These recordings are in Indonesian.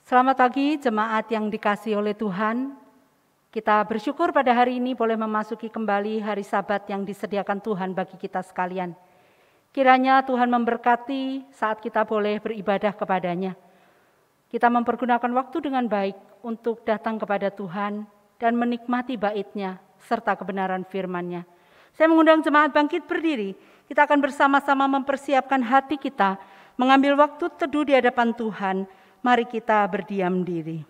Selamat pagi jemaat yang dikasihi oleh Tuhan. Kita bersyukur pada hari ini boleh memasuki kembali hari Sabat yang disediakan Tuhan bagi kita sekalian. Kiranya Tuhan memberkati saat kita boleh beribadah kepada-Nya. Kita mempergunakan waktu dengan baik untuk datang kepada Tuhan dan menikmati bait-Nya serta kebenaran firman-Nya. Saya mengundang jemaat bangkit berdiri. Kita akan bersama-sama mempersiapkan hati kita, mengambil waktu teduh di hadapan Tuhan. Mari kita berdiam diri.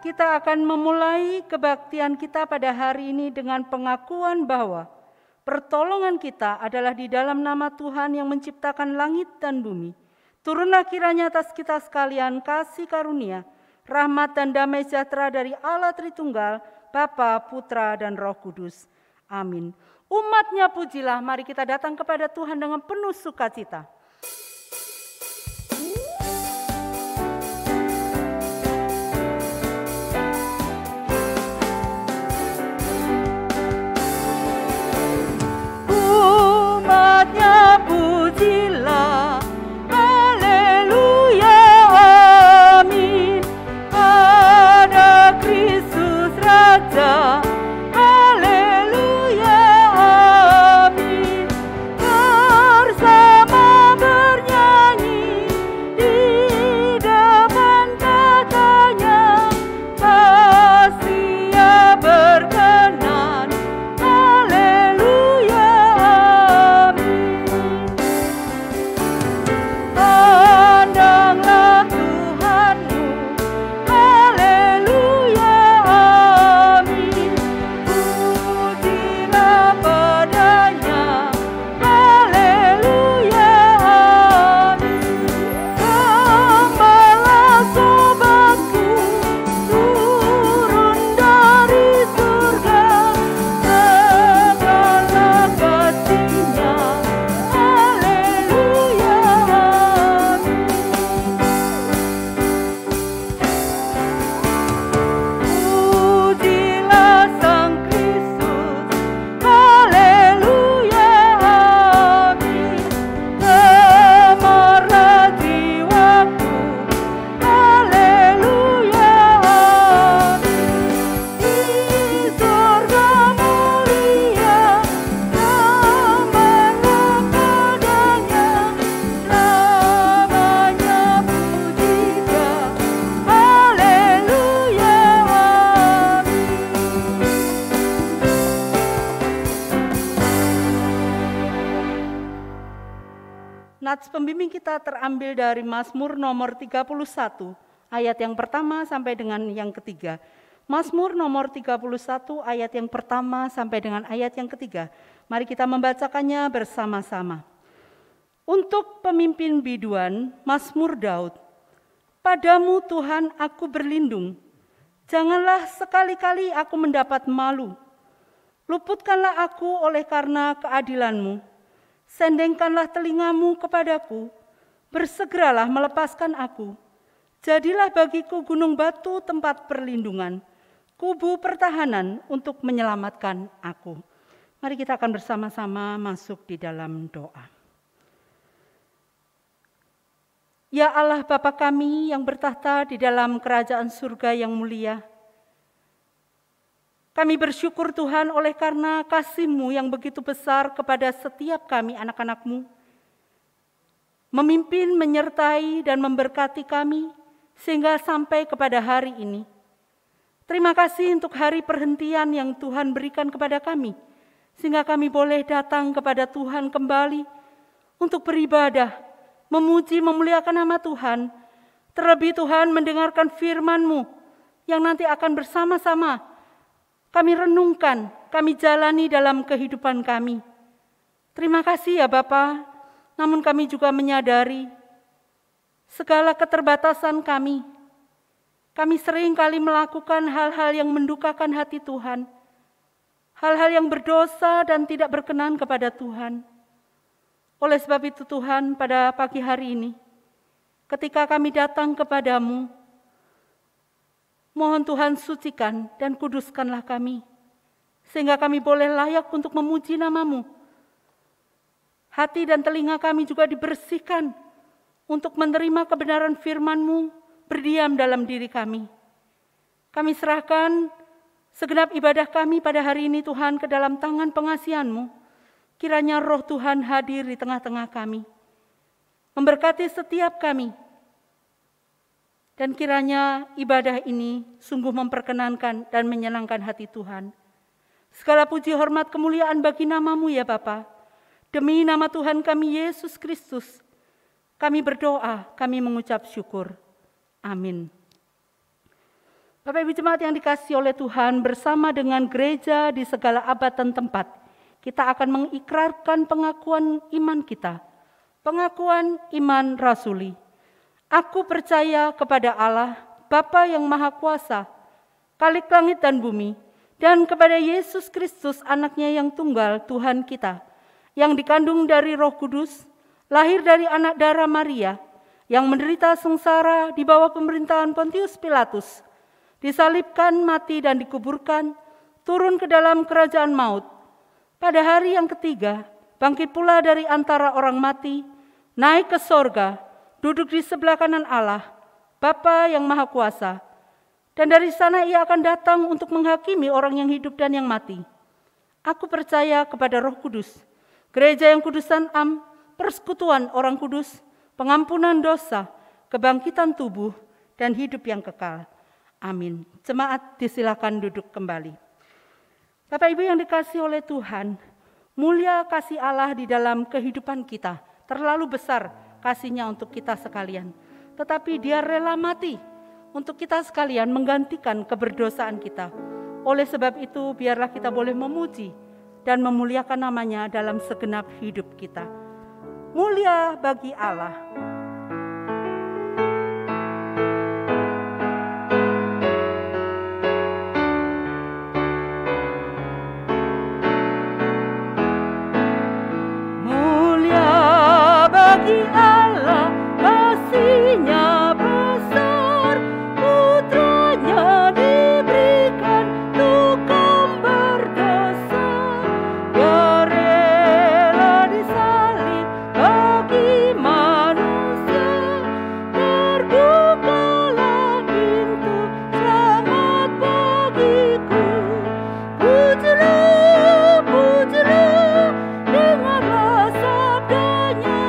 Kita akan memulai kebaktian kita pada hari ini dengan pengakuan bahwa pertolongan kita adalah di dalam nama Tuhan yang menciptakan langit dan bumi. Turunlah kiranya atas kita sekalian kasih karunia, rahmat dan damai sejahtera dari Allah Tritunggal, Bapa, Putra, dan Roh Kudus. Amin. Umatnya pujilah, mari kita datang kepada Tuhan dengan penuh sukacita. Pujilah, haleluya, amin, pada Kristus Raja, haleluya, amin, bersama bernyanyi di depan tatanya, pasti Ia berkenan, haleluya, pandanglah Tuhanmu, haleluya, amin, pujilah padanya, haleluya, amin, gembala sobatku, turun dari surga, segala kasih-Nya, haleluya, pujilah Sang Kristus, haleluya, amin, gemarlah jiwaku, haleluya, amin, di surga mulia, sembahlah padanya, namanya pujikan, haleluya, amin. Nats pembimbing kita terambil dari Mazmur nomor 31, ayat yang pertama sampai dengan yang ketiga. Mazmur nomor 31, ayat yang pertama sampai dengan ayat yang ketiga. Mari kita membacakannya bersama-sama. Untuk pemimpin biduan, Mazmur Daud. Padamu Tuhan aku berlindung, janganlah sekali-kali aku mendapat malu. Luputkanlah aku oleh karena keadilan-Mu. Sendengkanlah telingamu kepadaku, bersegeralah melepaskan aku. Jadilah bagiku gunung batu tempat perlindungan, kubu pertahanan untuk menyelamatkan aku. Mari kita akan bersama-sama masuk di dalam doa. Ya Allah Bapa kami yang bertahta di dalam kerajaan surga yang mulia, kami bersyukur Tuhan oleh karena kasih-Mu yang begitu besar kepada setiap kami anak-anak-Mu. Memimpin, menyertai, dan memberkati kami sehingga sampai kepada hari ini. Terima kasih untuk hari perhentian yang Tuhan berikan kepada kami, sehingga kami boleh datang kepada Tuhan kembali untuk beribadah, memuji, memuliakan nama Tuhan. Terlebih Tuhan mendengarkan firman-Mu yang nanti akan bersama-sama kami renungkan, kami jalani dalam kehidupan kami. Terima kasih ya Bapa, namun kami juga menyadari segala keterbatasan kami. Kami sering kali melakukan hal-hal yang mendukakan hati Tuhan, hal-hal yang berdosa dan tidak berkenan kepada Tuhan. Oleh sebab itu Tuhan, pada pagi hari ini, ketika kami datang kepadamu, mohon Tuhan sucikan dan kuduskanlah kami, sehingga kami boleh layak untuk memuji nama-Mu. Hati dan telinga kami juga dibersihkan untuk menerima kebenaran firman-Mu berdiam dalam diri kami. Kami serahkan segenap ibadah kami pada hari ini Tuhan ke dalam tangan pengasihan-Mu. Kiranya roh Tuhan hadir di tengah-tengah kami, memberkati setiap kami. Dan kiranya ibadah ini sungguh memperkenankan dan menyenangkan hati Tuhan. Segala puji, hormat, kemuliaan bagi nama-Mu ya Bapa. Demi nama Tuhan kami Yesus Kristus, kami berdoa, kami mengucap syukur. Amin. Bapak Ibu Jemaat yang dikasihi oleh Tuhan, bersama dengan gereja di segala abad dan tempat, kita akan mengikrarkan pengakuan iman kita, pengakuan iman rasuli. Aku percaya kepada Allah, Bapa yang Maha Kuasa, Khalik langit dan bumi, dan kepada Yesus Kristus, anaknya yang tunggal, Tuhan kita, yang dikandung dari Roh Kudus, lahir dari anak darah Maria, yang menderita sengsara di bawah pemerintahan Pontius Pilatus, disalibkan, mati dan dikuburkan, turun ke dalam kerajaan maut. Pada hari yang ketiga, bangkit pula dari antara orang mati, naik ke sorga, duduk di sebelah kanan Allah, Bapa yang Maha Kuasa. Dan dari sana Ia akan datang untuk menghakimi orang yang hidup dan yang mati. Aku percaya kepada Roh Kudus, gereja yang kudus dan am, persekutuan orang kudus, pengampunan dosa, kebangkitan tubuh, dan hidup yang kekal. Amin. Jemaat disilakan duduk kembali. Bapak Ibu yang dikasihi oleh Tuhan, mulia kasih Allah di dalam kehidupan kita. Terlalu besar kasih-Nya untuk kita sekalian. Tetapi Dia rela mati untuk kita sekalian menggantikan keberdosaan kita. Oleh sebab itu, biarlah kita boleh memuji dan memuliakan nama-Nya dalam segenap hidup kita. Mulia bagi Allah. Mulia bagi Allah, kasih-Nya besar, putranya diberikan untuk kembar dosa. Dia rela disalib bagi manusia, terbukalah pintu selamat bagiku. Pujilah, pujilah, dengarlah sabdanya,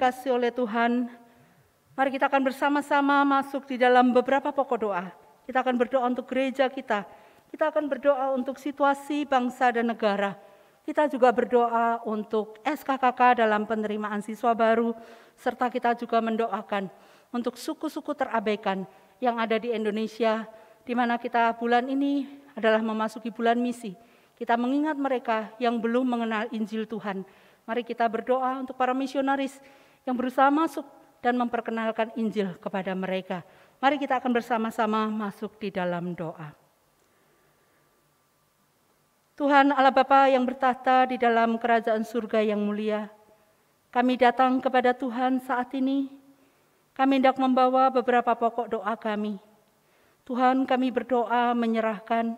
dikasihi oleh Tuhan, mari kita akan bersama-sama masuk di dalam beberapa pokok doa. Kita akan berdoa untuk gereja kita. Kita akan berdoa untuk situasi bangsa dan negara. Kita juga berdoa untuk SKKK dalam penerimaan siswa baru, serta kita juga mendoakan untuk suku-suku terabaikan yang ada di Indonesia, di mana kita bulan ini adalah memasuki bulan misi. Kita mengingat mereka yang belum mengenal Injil Tuhan. Mari kita berdoa untuk para misionaris yang berusaha masuk dan memperkenalkan Injil kepada mereka. Mari kita akan bersama-sama masuk di dalam doa. Tuhan Allah Bapa yang bertahta di dalam kerajaan surga yang mulia, kami datang kepada Tuhan saat ini. Kami hendak membawa beberapa pokok doa kami. Tuhan, kami berdoa menyerahkan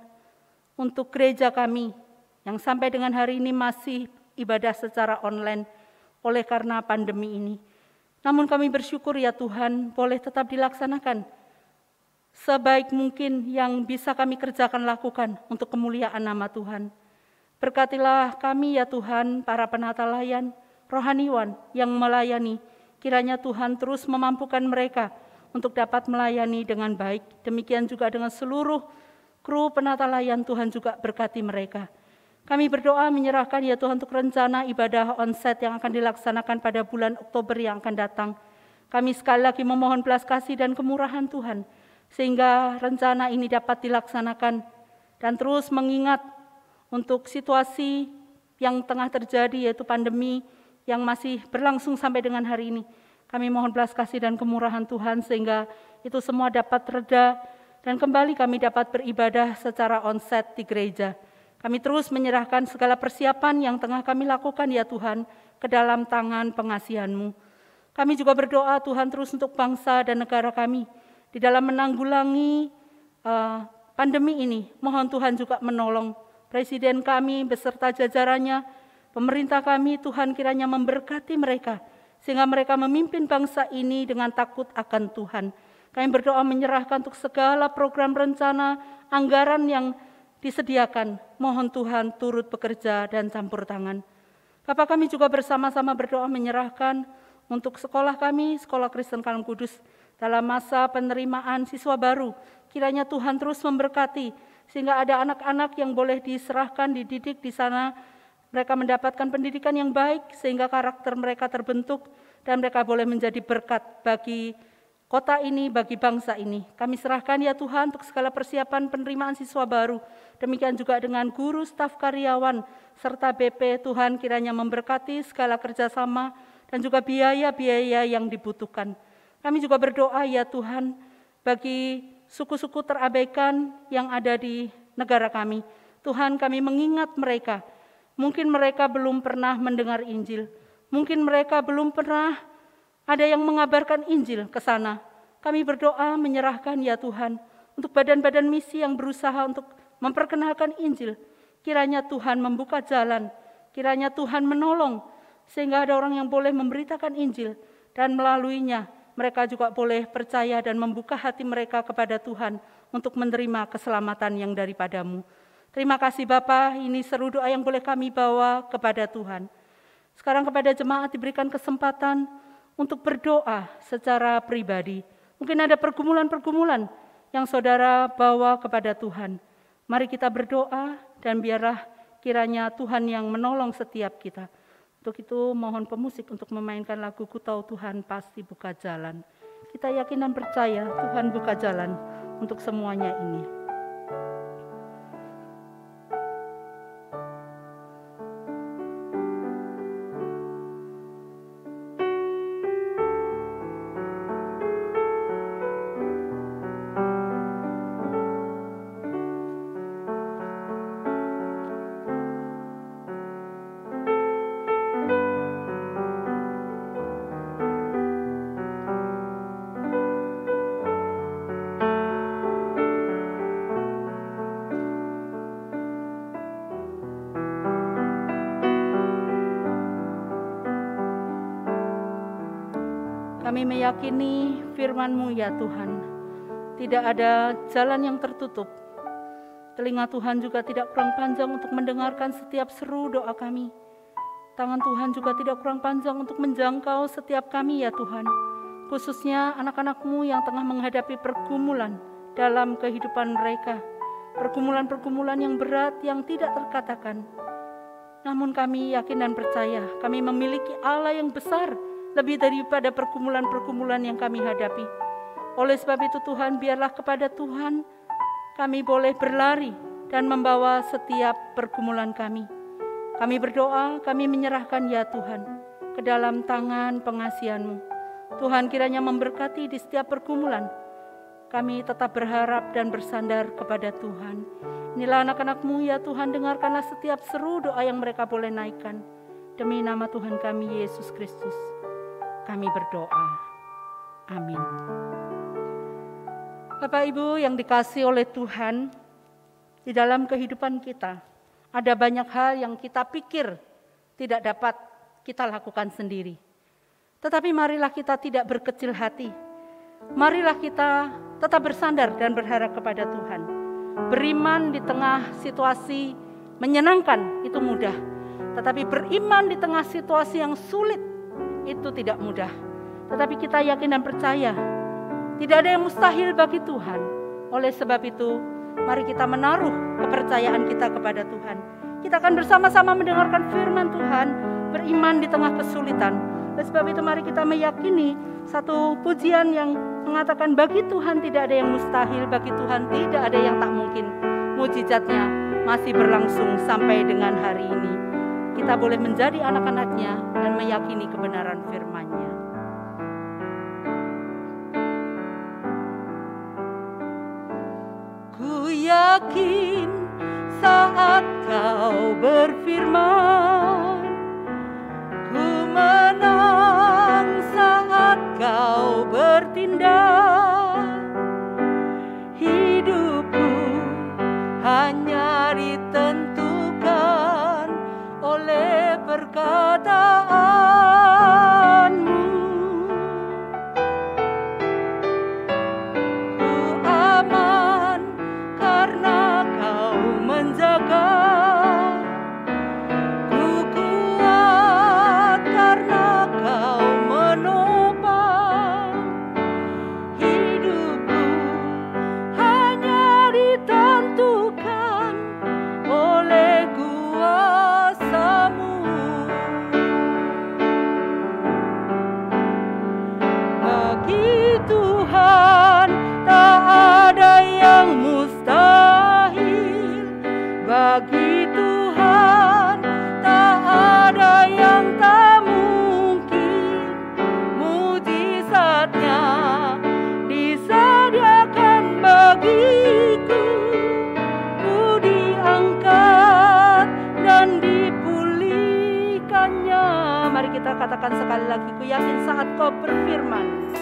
untuk gereja kami yang sampai dengan hari ini masih ibadah secara online oleh karena pandemi ini. Namun kami bersyukur ya Tuhan, boleh tetap dilaksanakan sebaik mungkin yang bisa kami kerjakan lakukan untuk kemuliaan nama Tuhan. Berkatilah kami ya Tuhan, para penata layan, rohaniwan yang melayani. Kiranya Tuhan terus memampukan mereka untuk dapat melayani dengan baik. Demikian juga dengan seluruh kru penata layan, Tuhan juga berkati mereka. Kami berdoa menyerahkan ya Tuhan untuk rencana ibadah onsite yang akan dilaksanakan pada bulan Oktober yang akan datang. Kami sekali lagi memohon belas kasih dan kemurahan Tuhan, sehingga rencana ini dapat dilaksanakan dan terus mengingat untuk situasi yang tengah terjadi, yaitu pandemi yang masih berlangsung sampai dengan hari ini. Kami mohon belas kasih dan kemurahan Tuhan sehingga itu semua dapat reda dan kembali kami dapat beribadah secara onsite di gereja. Kami terus menyerahkan segala persiapan yang tengah kami lakukan ya Tuhan ke dalam tangan pengasihan-Mu. Kami juga berdoa Tuhan terus untuk bangsa dan negara kami di dalam menanggulangi pandemi ini. Mohon Tuhan juga menolong Presiden kami beserta jajarannya, pemerintah kami, Tuhan kiranya memberkati mereka sehingga mereka memimpin bangsa ini dengan takut akan Tuhan. Kami berdoa menyerahkan untuk segala program rencana, anggaran yang disediakan. Mohon Tuhan turut bekerja dan campur tangan. Bapak kami juga bersama-sama berdoa menyerahkan untuk sekolah kami, Sekolah Kristen Kalam Kudus, dalam masa penerimaan siswa baru. Kiranya Tuhan terus memberkati, sehingga ada anak-anak yang boleh diserahkan, dididik di sana. Mereka mendapatkan pendidikan yang baik, sehingga karakter mereka terbentuk, dan mereka boleh menjadi berkat bagi kota ini, bagi bangsa ini. Kami serahkan ya Tuhan untuk segala persiapan penerimaan siswa baru. Demikian juga dengan guru, staf karyawan, serta BP. Tuhan kiranya memberkati segala kerjasama dan juga biaya-biaya yang dibutuhkan. Kami juga berdoa ya Tuhan bagi suku-suku terabaikan yang ada di negara kami. Tuhan, kami mengingat mereka. Mungkin mereka belum pernah mendengar Injil. Mungkin mereka belum pernah ada yang mengabarkan Injil ke sana. Kami berdoa menyerahkan ya Tuhan untuk badan-badan misi yang berusaha untuk memperkenalkan Injil. Kiranya Tuhan membuka jalan, kiranya Tuhan menolong sehingga ada orang yang boleh memberitakan Injil dan melaluinya mereka juga boleh percaya dan membuka hati mereka kepada Tuhan untuk menerima keselamatan yang daripada-Mu. Terima kasih Bapa, ini seru doa yang boleh kami bawa kepada Tuhan. Sekarang kepada jemaat diberikan kesempatan untuk berdoa secara pribadi. Mungkin ada pergumulan-pergumulan yang saudara bawa kepada Tuhan. Mari kita berdoa dan biarlah kiranya Tuhan yang menolong setiap kita. Untuk itu mohon pemusik untuk memainkan lagu Ku Tahu Tuhan Pasti Buka Jalan. Kita yakin dan percaya Tuhan buka jalan untuk semuanya ini. Kami meyakini firman-Mu ya Tuhan, tidak ada jalan yang tertutup. Telinga Tuhan juga tidak kurang panjang untuk mendengarkan setiap seru doa kami. Tangan Tuhan juga tidak kurang panjang untuk menjangkau setiap kami ya Tuhan. Khususnya anak-anak-Mu yang tengah menghadapi pergumulan dalam kehidupan mereka. Pergumulan-pergumulan yang berat yang tidak terkatakan. Namun kami yakin dan percaya kami memiliki Allah yang besar lebih daripada pergumulan-pergumulan yang kami hadapi. Oleh sebab itu Tuhan, biarlah kepada Tuhan kami boleh berlari dan membawa setiap pergumulan kami. Kami berdoa, kami menyerahkan ya Tuhan ke dalam tangan pengasihan-Mu. Tuhan kiranya memberkati di setiap pergumulan. Kami tetap berharap dan bersandar kepada Tuhan. Inilah anak-anak-Mu ya Tuhan, dengarkanlah setiap seru doa yang mereka boleh naikkan. Demi nama Tuhan kami Yesus Kristus, kami berdoa. Amin. Bapak Ibu yang dikasihi oleh Tuhan, di dalam kehidupan kita, ada banyak hal yang kita pikir tidak dapat kita lakukan sendiri. Tetapi marilah kita tidak berkecil hati. Marilah kita tetap bersandar dan berharap kepada Tuhan. Beriman di tengah situasi menyenangkan itu mudah. Tetapi beriman di tengah situasi yang sulit itu tidak mudah. Tetapi kita yakin dan percaya tidak ada yang mustahil bagi Tuhan. Oleh sebab itu, mari kita menaruh kepercayaan kita kepada Tuhan. Kita akan bersama-sama mendengarkan firman Tuhan, beriman di tengah kesulitan. Oleh sebab itu mari kita meyakini satu pujian yang mengatakan bagi Tuhan tidak ada yang mustahil, bagi Tuhan tidak ada yang tak mungkin. Mujizatnya masih berlangsung sampai dengan hari ini. Kita boleh menjadi anak-anaknya dan meyakini kebenaran firman-Nya. Ku yakin saat Kau berfirman, ku menang saat Kau bertindak. Hidupku hanya ditentukan oleh perkataan-Mu. Ku aman karena Kau menjaga. Ku kuat karena Kau menopang. Hidupku hanya ditentukan oleh kuasa-Mu. Bagi Tuhan tak ada yang mustahil. Bagi Tuhan tak ada yang tak mungkin. Mujizatnya disediakan bagiku. Ku diangkat dan dipulihkannya. Mari kita katakan sekali lagi, ku yakin saat Kau berfirman.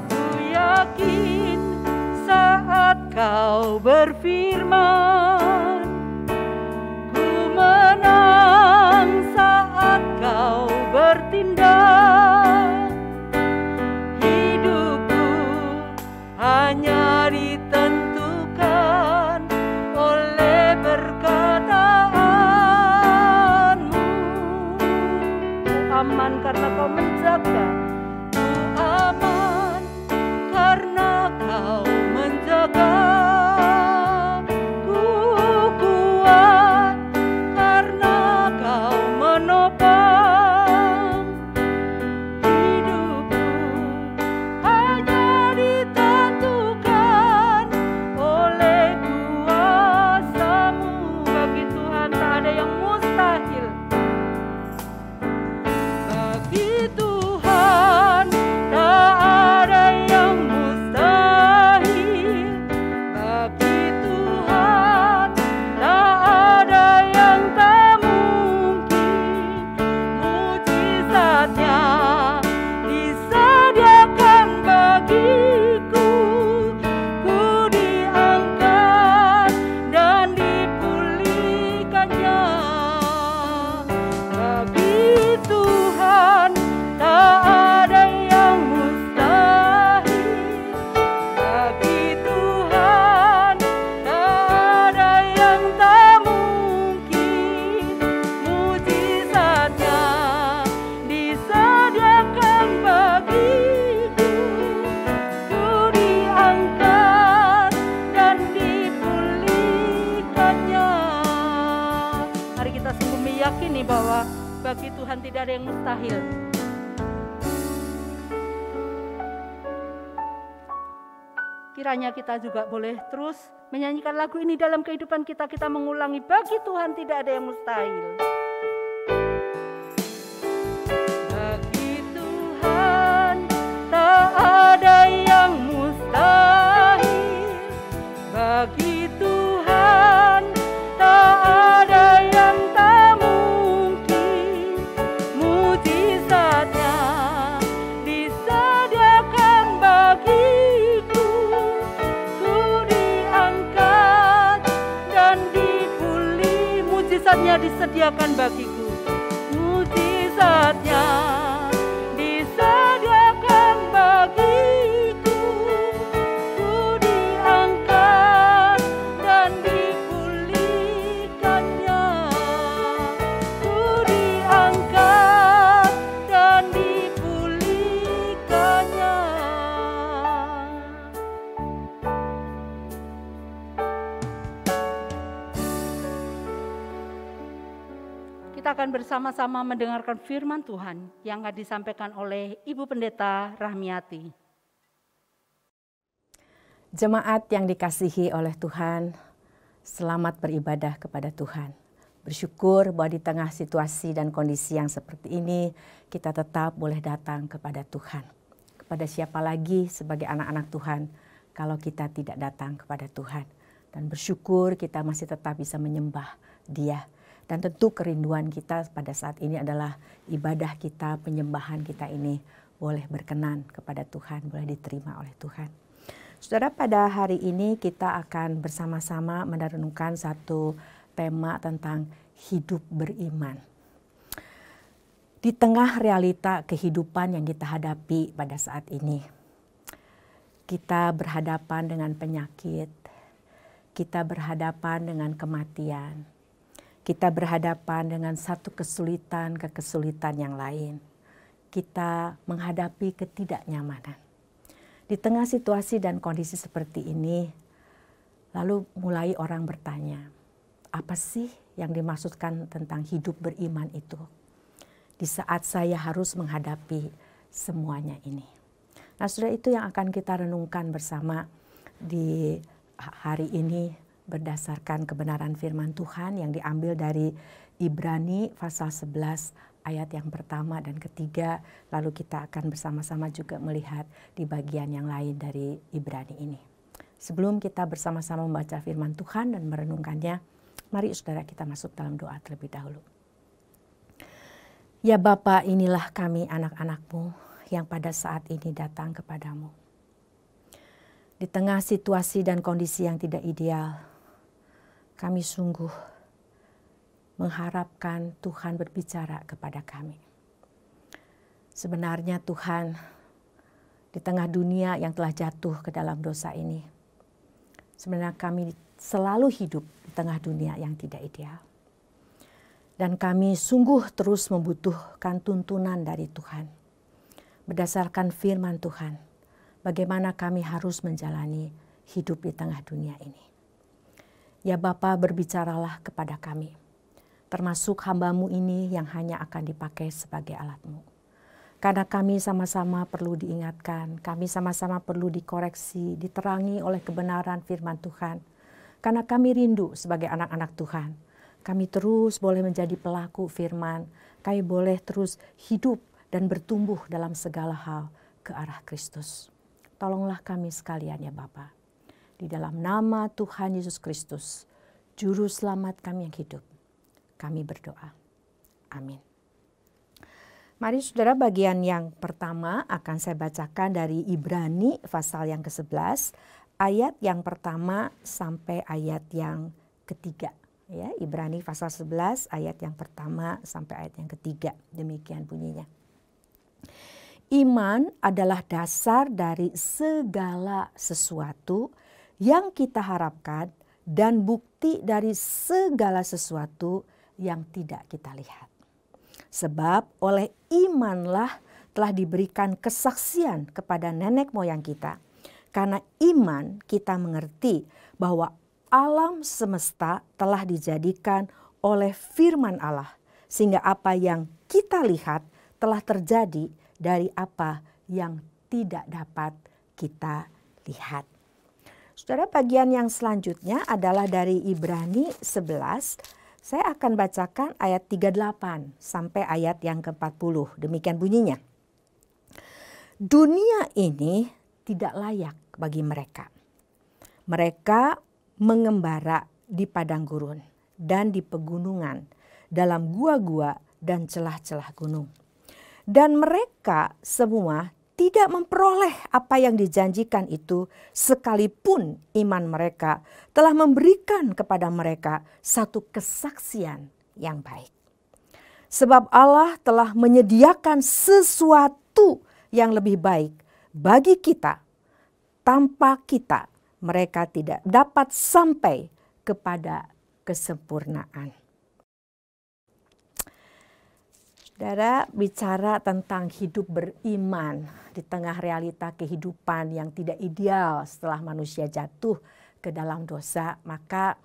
Ku yakin saat Kau berfirman. Ku menang saat Kau bertindak. Hidupku hanya ditentukan oleh perkataan-Mu. Ku aman karena Kau menjaga. Ku aman karena Kau menjaga. Ku kuat karena Kau menopang. Hidupku hanya ditentukan bagi Tuhan tidak ada yang mustahil. Kiranya kita juga boleh terus menyanyikan lagu ini dalam kehidupan kita. Kita mengulangi, bagi Tuhan tidak ada yang mustahil. Bagi Tuhan tak ada yang mustahil. Bagi Tuhan tak ada yang tak mungkin. Mujizatnya disediakan bagiku. Ku diangkat dan dipulih. Mujizatnya disediakan bagiku. Mujizatnya disediakan bagiku. Ku diangkat dan dipulihkannya. Ku diangkat dan dipulihkannya. Kita akan bersama-sama mendengarkan firman Tuhan yang akan disampaikan oleh Ibu Pendeta Rahmiati. Jemaat yang dikasihi oleh Tuhan, selamat beribadah kepada Tuhan. Bersyukur bahwa di tengah situasi dan kondisi yang seperti ini, kita tetap boleh datang kepada Tuhan. Kepada siapa lagi sebagai anak-anak Tuhan kalau kita tidak datang kepada Tuhan. Dan bersyukur kita masih tetap bisa menyembah Dia. Dan tentu kerinduan kita pada saat ini adalah ibadah kita, penyembahan kita ini boleh berkenan kepada Tuhan, boleh diterima oleh Tuhan. Saudara, pada hari ini kita akan bersama-sama merenungkan satu tema tentang hidup beriman. Di tengah realita kehidupan yang kita hadapi pada saat ini, kita berhadapan dengan penyakit, kita berhadapan dengan kematian, kita berhadapan dengan satu kesulitan ke kesulitan yang lain. Kita menghadapi ketidaknyamanan. Di tengah situasi dan kondisi seperti ini, lalu mulai orang bertanya, apa sih yang dimaksudkan tentang hidup beriman itu? Di saat saya harus menghadapi semuanya ini. Nah, saudara, itu yang akan kita renungkan bersama di hari ini, berdasarkan kebenaran firman Tuhan yang diambil dari Ibrani pasal 11 ayat yang pertama dan ketiga. Lalu kita akan bersama-sama juga melihat di bagian yang lain dari Ibrani ini. Sebelum kita bersama-sama membaca firman Tuhan dan merenungkannya, mari saudara kita masuk dalam doa terlebih dahulu. Ya Bapa, inilah kami anak-anak-Mu yang pada saat ini datang kepadamu. Di tengah situasi dan kondisi yang tidak ideal, kami sungguh mengharapkan Tuhan berbicara kepada kami. Sebenarnya Tuhan, di tengah dunia yang telah jatuh ke dalam dosa ini, sebenarnya kami selalu hidup di tengah dunia yang tidak ideal. Dan kami sungguh terus membutuhkan tuntunan dari Tuhan. Berdasarkan firman Tuhan, bagaimana kami harus menjalani hidup di tengah dunia ini. Ya Bapa, berbicaralah kepada kami, termasuk hamba-Mu ini yang hanya akan dipakai sebagai alat-Mu. Karena kami sama-sama perlu diingatkan, kami sama-sama perlu dikoreksi, diterangi oleh kebenaran firman Tuhan. Karena kami rindu sebagai anak-anak Tuhan, kami terus boleh menjadi pelaku firman, kami boleh terus hidup dan bertumbuh dalam segala hal ke arah Kristus. Tolonglah kami sekalian ya Bapa. Di dalam nama Tuhan Yesus Kristus, Juru Selamat kami yang hidup, kami berdoa. Amin. Mari saudara, bagian yang pertama akan saya bacakan dari Ibrani pasal yang ke-11, ayat yang pertama sampai ayat yang ketiga. Ya, Ibrani pasal 11 ayat yang pertama sampai ayat yang ketiga. Demikian bunyinya. Iman adalah dasar dari segala sesuatu yang kita harapkan dan bukti dari segala sesuatu yang tidak kita lihat. Sebab oleh imanlah telah diberikan kesaksian kepada nenek moyang kita. Karena iman kita mengerti bahwa alam semesta telah dijadikan oleh firman Allah, sehingga apa yang kita lihat telah terjadi dari apa yang tidak dapat kita lihat. Saudara, bagian yang selanjutnya adalah dari Ibrani 11. Saya akan bacakan ayat 38 sampai ayat yang ke-40. Demikian bunyinya. Dunia ini tidak layak bagi mereka. Mereka mengembara di padang gurun dan di pegunungan, dalam gua-gua dan celah-celah gunung. Dan mereka semua tidak memperoleh apa yang dijanjikan itu, sekalipun iman mereka telah memberikan kepada mereka satu kesaksian yang baik. Sebab Allah telah menyediakan sesuatu yang lebih baik bagi kita. Tanpa kita, mereka tidak dapat sampai kepada kesempurnaan. Saudara, bicara tentang hidup beriman di tengah realita kehidupan yang tidak ideal setelah manusia jatuh ke dalam dosa, maka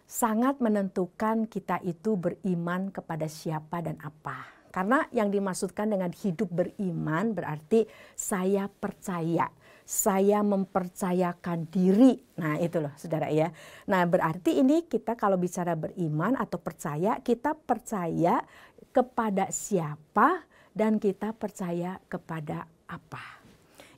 sangat menentukan kita itu beriman kepada siapa dan apa. Karena yang dimaksudkan dengan hidup beriman berarti saya percaya, saya mempercayakan diri. Nah itu loh saudara ya. Nah berarti ini kita kalau bicara beriman atau percaya, kita percaya kepada siapa dan kita percaya kepada apa.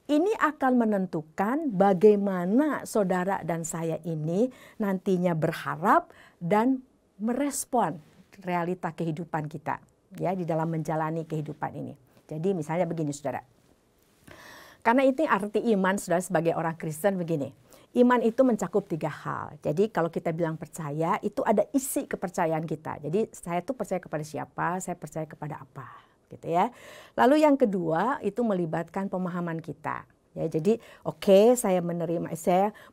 Ini akan menentukan bagaimana saudara dan saya ini nantinya berharap dan merespon realita kehidupan kita ya di dalam menjalani kehidupan ini. Jadi misalnya begini saudara. Karena itu arti iman saudara sebagai orang Kristen begini. Iman itu mencakup 3 hal. Jadi kalau kita bilang percaya itu ada isi kepercayaan kita. Jadi saya tuh percaya kepada siapa, saya percaya kepada apa, gitu ya. Lalu yang kedua itu melibatkan pemahaman kita. Ya, jadi oke, saya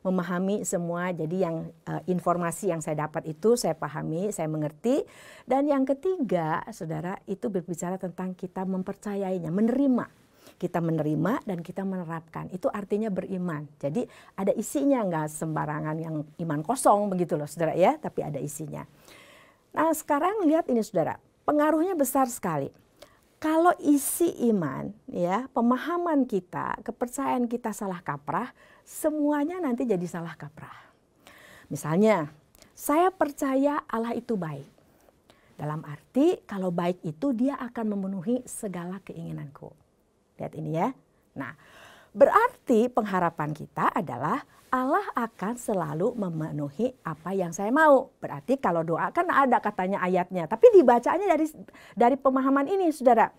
memahami semua. Jadi yang informasi yang saya dapat itu saya pahami, saya mengerti. Dan yang ketiga, saudara, itu berbicara tentang kita mempercayainya, menerima. Kita menerima dan kita menerapkan. Itu artinya beriman. Jadi ada isinya, nggak sembarangan yang iman kosong begitu loh saudara ya, tapi ada isinya. Nah sekarang lihat ini saudara, pengaruhnya besar sekali. Kalau isi iman ya, pemahaman kita, kepercayaan kita salah kaprah, semuanya nanti jadi salah kaprah. Misalnya, saya percaya Allah itu baik. Dalam arti kalau baik itu dia akan memenuhi segala keinginanku. Lihat ini ya. Nah, berarti pengharapan kita adalah Allah akan selalu memenuhi apa yang saya mau. Berarti kalau doa kan ada katanya ayatnya. Tapi dibacanya dari pemahaman ini saudara.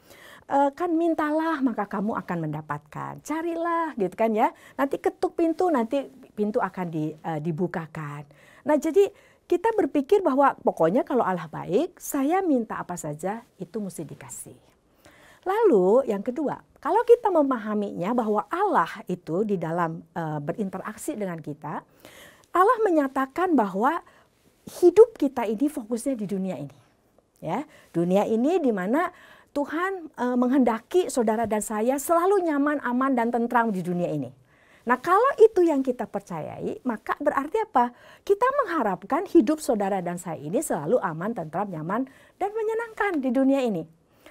Kan mintalah maka kamu akan mendapatkan. Carilah gitu kan ya. Nanti ketuk pintu, nanti pintu akan dibukakan. Nah jadi kita berpikir bahwa pokoknya kalau Allah baik, saya minta apa saja itu mesti dikasih. Lalu yang kedua, kalau kita memahaminya bahwa Allah itu di dalam berinteraksi dengan kita, Allah menyatakan bahwa hidup kita ini fokusnya di dunia ini. Ya, dunia ini di mana Tuhan menghendaki saudara dan saya selalu nyaman, aman, dan tentram di dunia ini. Nah kalau itu yang kita percayai, maka berarti apa? Kita mengharapkan hidup saudara dan saya ini selalu aman, tentram, nyaman, dan menyenangkan di dunia ini.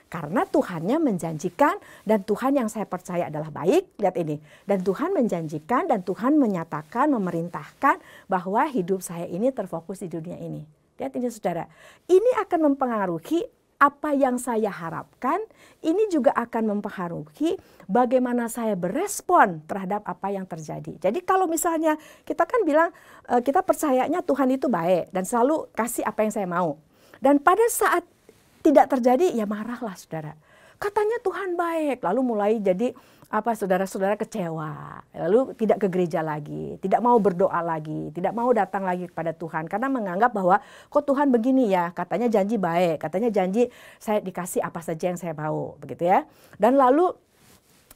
Karena Tuhannya menjanjikan dan Tuhan yang saya percaya adalah baik, lihat ini. Dan Tuhan menjanjikan dan Tuhan menyatakan, memerintahkan bahwa hidup saya ini terfokus di dunia ini. Lihat ini saudara, ini akan mempengaruhi apa yang saya harapkan, ini juga akan mempengaruhi bagaimana saya berespon terhadap apa yang terjadi. Jadi kalau misalnya kita kan bilang kita percayanya Tuhan itu baik dan selalu kasih apa yang saya mau. Dan pada saat tidak terjadi ya marahlah saudara. Katanya Tuhan baik, lalu mulai jadi saudara-saudara kecewa, lalu tidak ke gereja lagi, tidak mau berdoa lagi, tidak mau datang lagi kepada Tuhan karena menganggap bahwa kok Tuhan begini ya, katanya janji baik, katanya janji saya dikasih apa saja yang saya mau, begitu ya. Dan lalu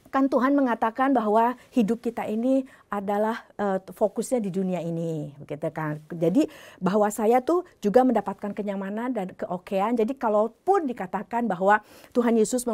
Kan Tuhan mengatakan bahwa hidup kita ini adalah fokusnya di dunia ini, begitu kan. Jadi bahwa saya tuh juga mendapatkan kenyamanan dan keokean. Jadi kalaupun dikatakan bahwa Tuhan Yesus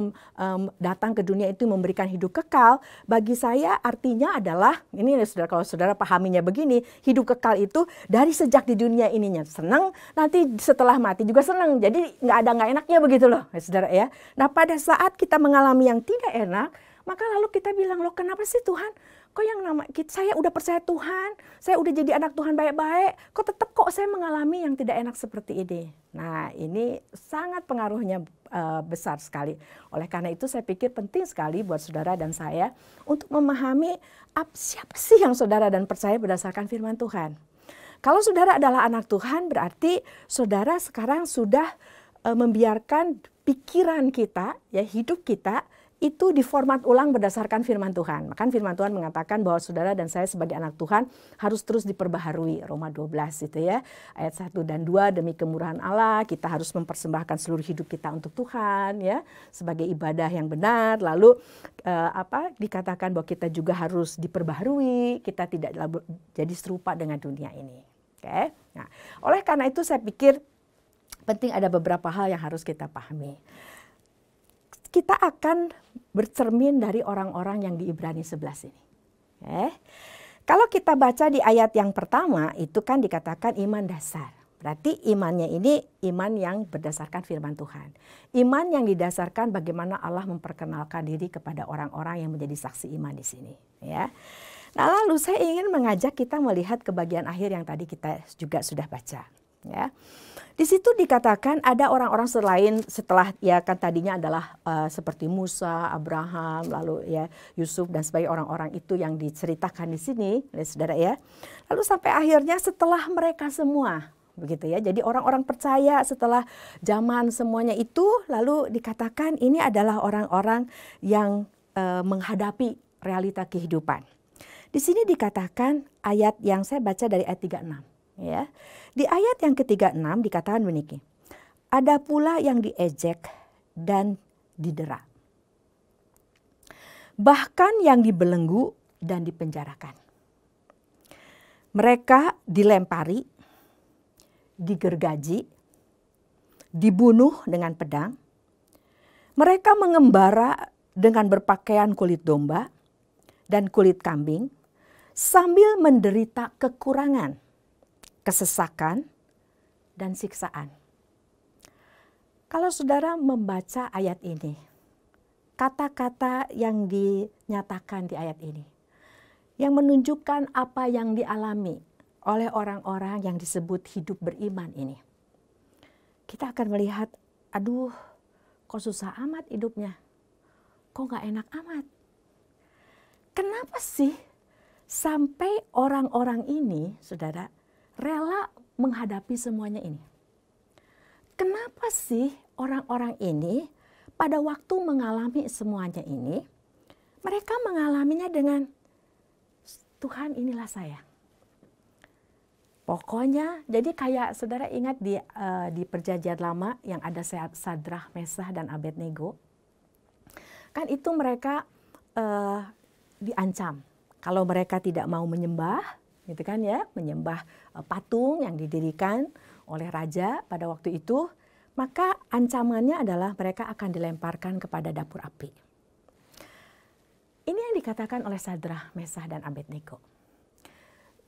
datang ke dunia itu memberikan hidup kekal, bagi saya artinya adalah, ini saudara, kalau saudara pahaminya begini, hidup kekal itu dari sejak di dunia ininya senang, nanti setelah mati juga senang. Jadi nggak enaknya begitu loh, saudara ya. Nah pada saat kita mengalami yang tidak enak, maka lalu kita bilang, loh kenapa sih Tuhan? Kok yang saya udah percaya Tuhan, saya udah jadi anak Tuhan baik-baik, kok saya mengalami yang tidak enak seperti ini? Nah ini sangat pengaruhnya besar sekali. Oleh karena itu saya pikir penting sekali buat saudara dan saya untuk memahami siapa sih yang saudara dan percaya berdasarkan firman Tuhan. Kalau saudara adalah anak Tuhan, berarti saudara sekarang sudah membiarkan pikiran kita, ya hidup kita, itu diformat ulang berdasarkan firman Tuhan. Maka firman Tuhan mengatakan bahwa saudara dan saya sebagai anak Tuhan harus terus diperbaharui. Roma 12 itu ya. Ayat 1 dan 2, demi kemurahan Allah kita harus mempersembahkan seluruh hidup kita untuk Tuhan ya, sebagai ibadah yang benar. Lalu dikatakan bahwa kita juga harus diperbaharui, kita tidak jadi serupa dengan dunia ini. Oke. Nah, oleh karena itu saya pikir penting ada beberapa hal yang harus kita pahami. Kita akan bercermin dari orang-orang yang di Ibrani 11 ini. Kalau kita baca di ayat yang pertama itu kan dikatakan iman dasar. Berarti imannya ini iman yang berdasarkan firman Tuhan. Iman yang didasarkan bagaimana Allah memperkenalkan diri kepada orang-orang yang menjadi saksi iman di sini. Ya. Nah lalu saya ingin mengajak kita melihat ke bagian akhir yang tadi kita juga sudah baca. Ya. Di situ dikatakan ada orang-orang selain setelah ya kan tadinya adalah seperti Musa, Abraham, lalu ya Yusuf dan sebagainya, orang-orang itu yang diceritakan di sini, saudara ya. Lalu sampai akhirnya setelah mereka semua, begitu ya. Jadi orang-orang percaya setelah zaman semuanya itu, lalu dikatakan ini adalah orang-orang yang menghadapi realita kehidupan. Di sini dikatakan ayat yang saya baca dari ayat 36, ya. Di ayat yang ke-36 dikatakan begini, ada pula yang diejek dan didera, bahkan yang dibelenggu dan dipenjarakan. Mereka dilempari, digergaji, dibunuh dengan pedang. Mereka mengembara dengan berpakaian kulit domba dan kulit kambing sambil menderita kekurangan, kesesakan, dan siksaan. Kalau saudara membaca ayat ini, kata-kata yang dinyatakan di ayat ini, yang menunjukkan apa yang dialami oleh orang-orang yang disebut hidup beriman ini, kita akan melihat, aduh, kok susah amat hidupnya, kok gak enak amat. Kenapa sih sampai orang-orang ini, saudara, rela menghadapi semuanya ini? Kenapa sih orang-orang ini pada waktu mengalami semuanya ini, mereka mengalaminya dengan Tuhan inilah saya. Pokoknya, jadi kayak saudara ingat di perjanjian lama yang ada Sadrah, Mesah, dan Abednego. Kan itu mereka diancam. Kalau mereka tidak mau menyembah, gitu kan ya, menyembah patung yang didirikan oleh raja pada waktu itu, maka ancamannya adalah mereka akan dilemparkan kepada dapur api. Ini yang dikatakan oleh Sadrah, Mesah, dan Abednego.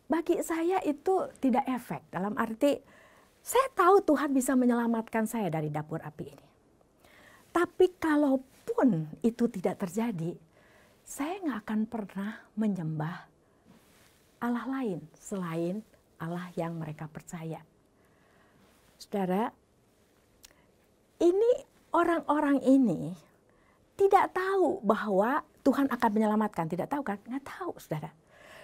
Bagi saya itu tidak efek, dalam arti saya tahu Tuhan bisa menyelamatkan saya dari dapur api ini. Tapi kalaupun itu tidak terjadi, saya nggak akan pernah menyembah Allah lain selain Allah yang mereka percaya. Saudara, ini orang-orang ini tidak tahu bahwa Tuhan akan menyelamatkan. Tidak tahu kan? Nggak tahu, saudara.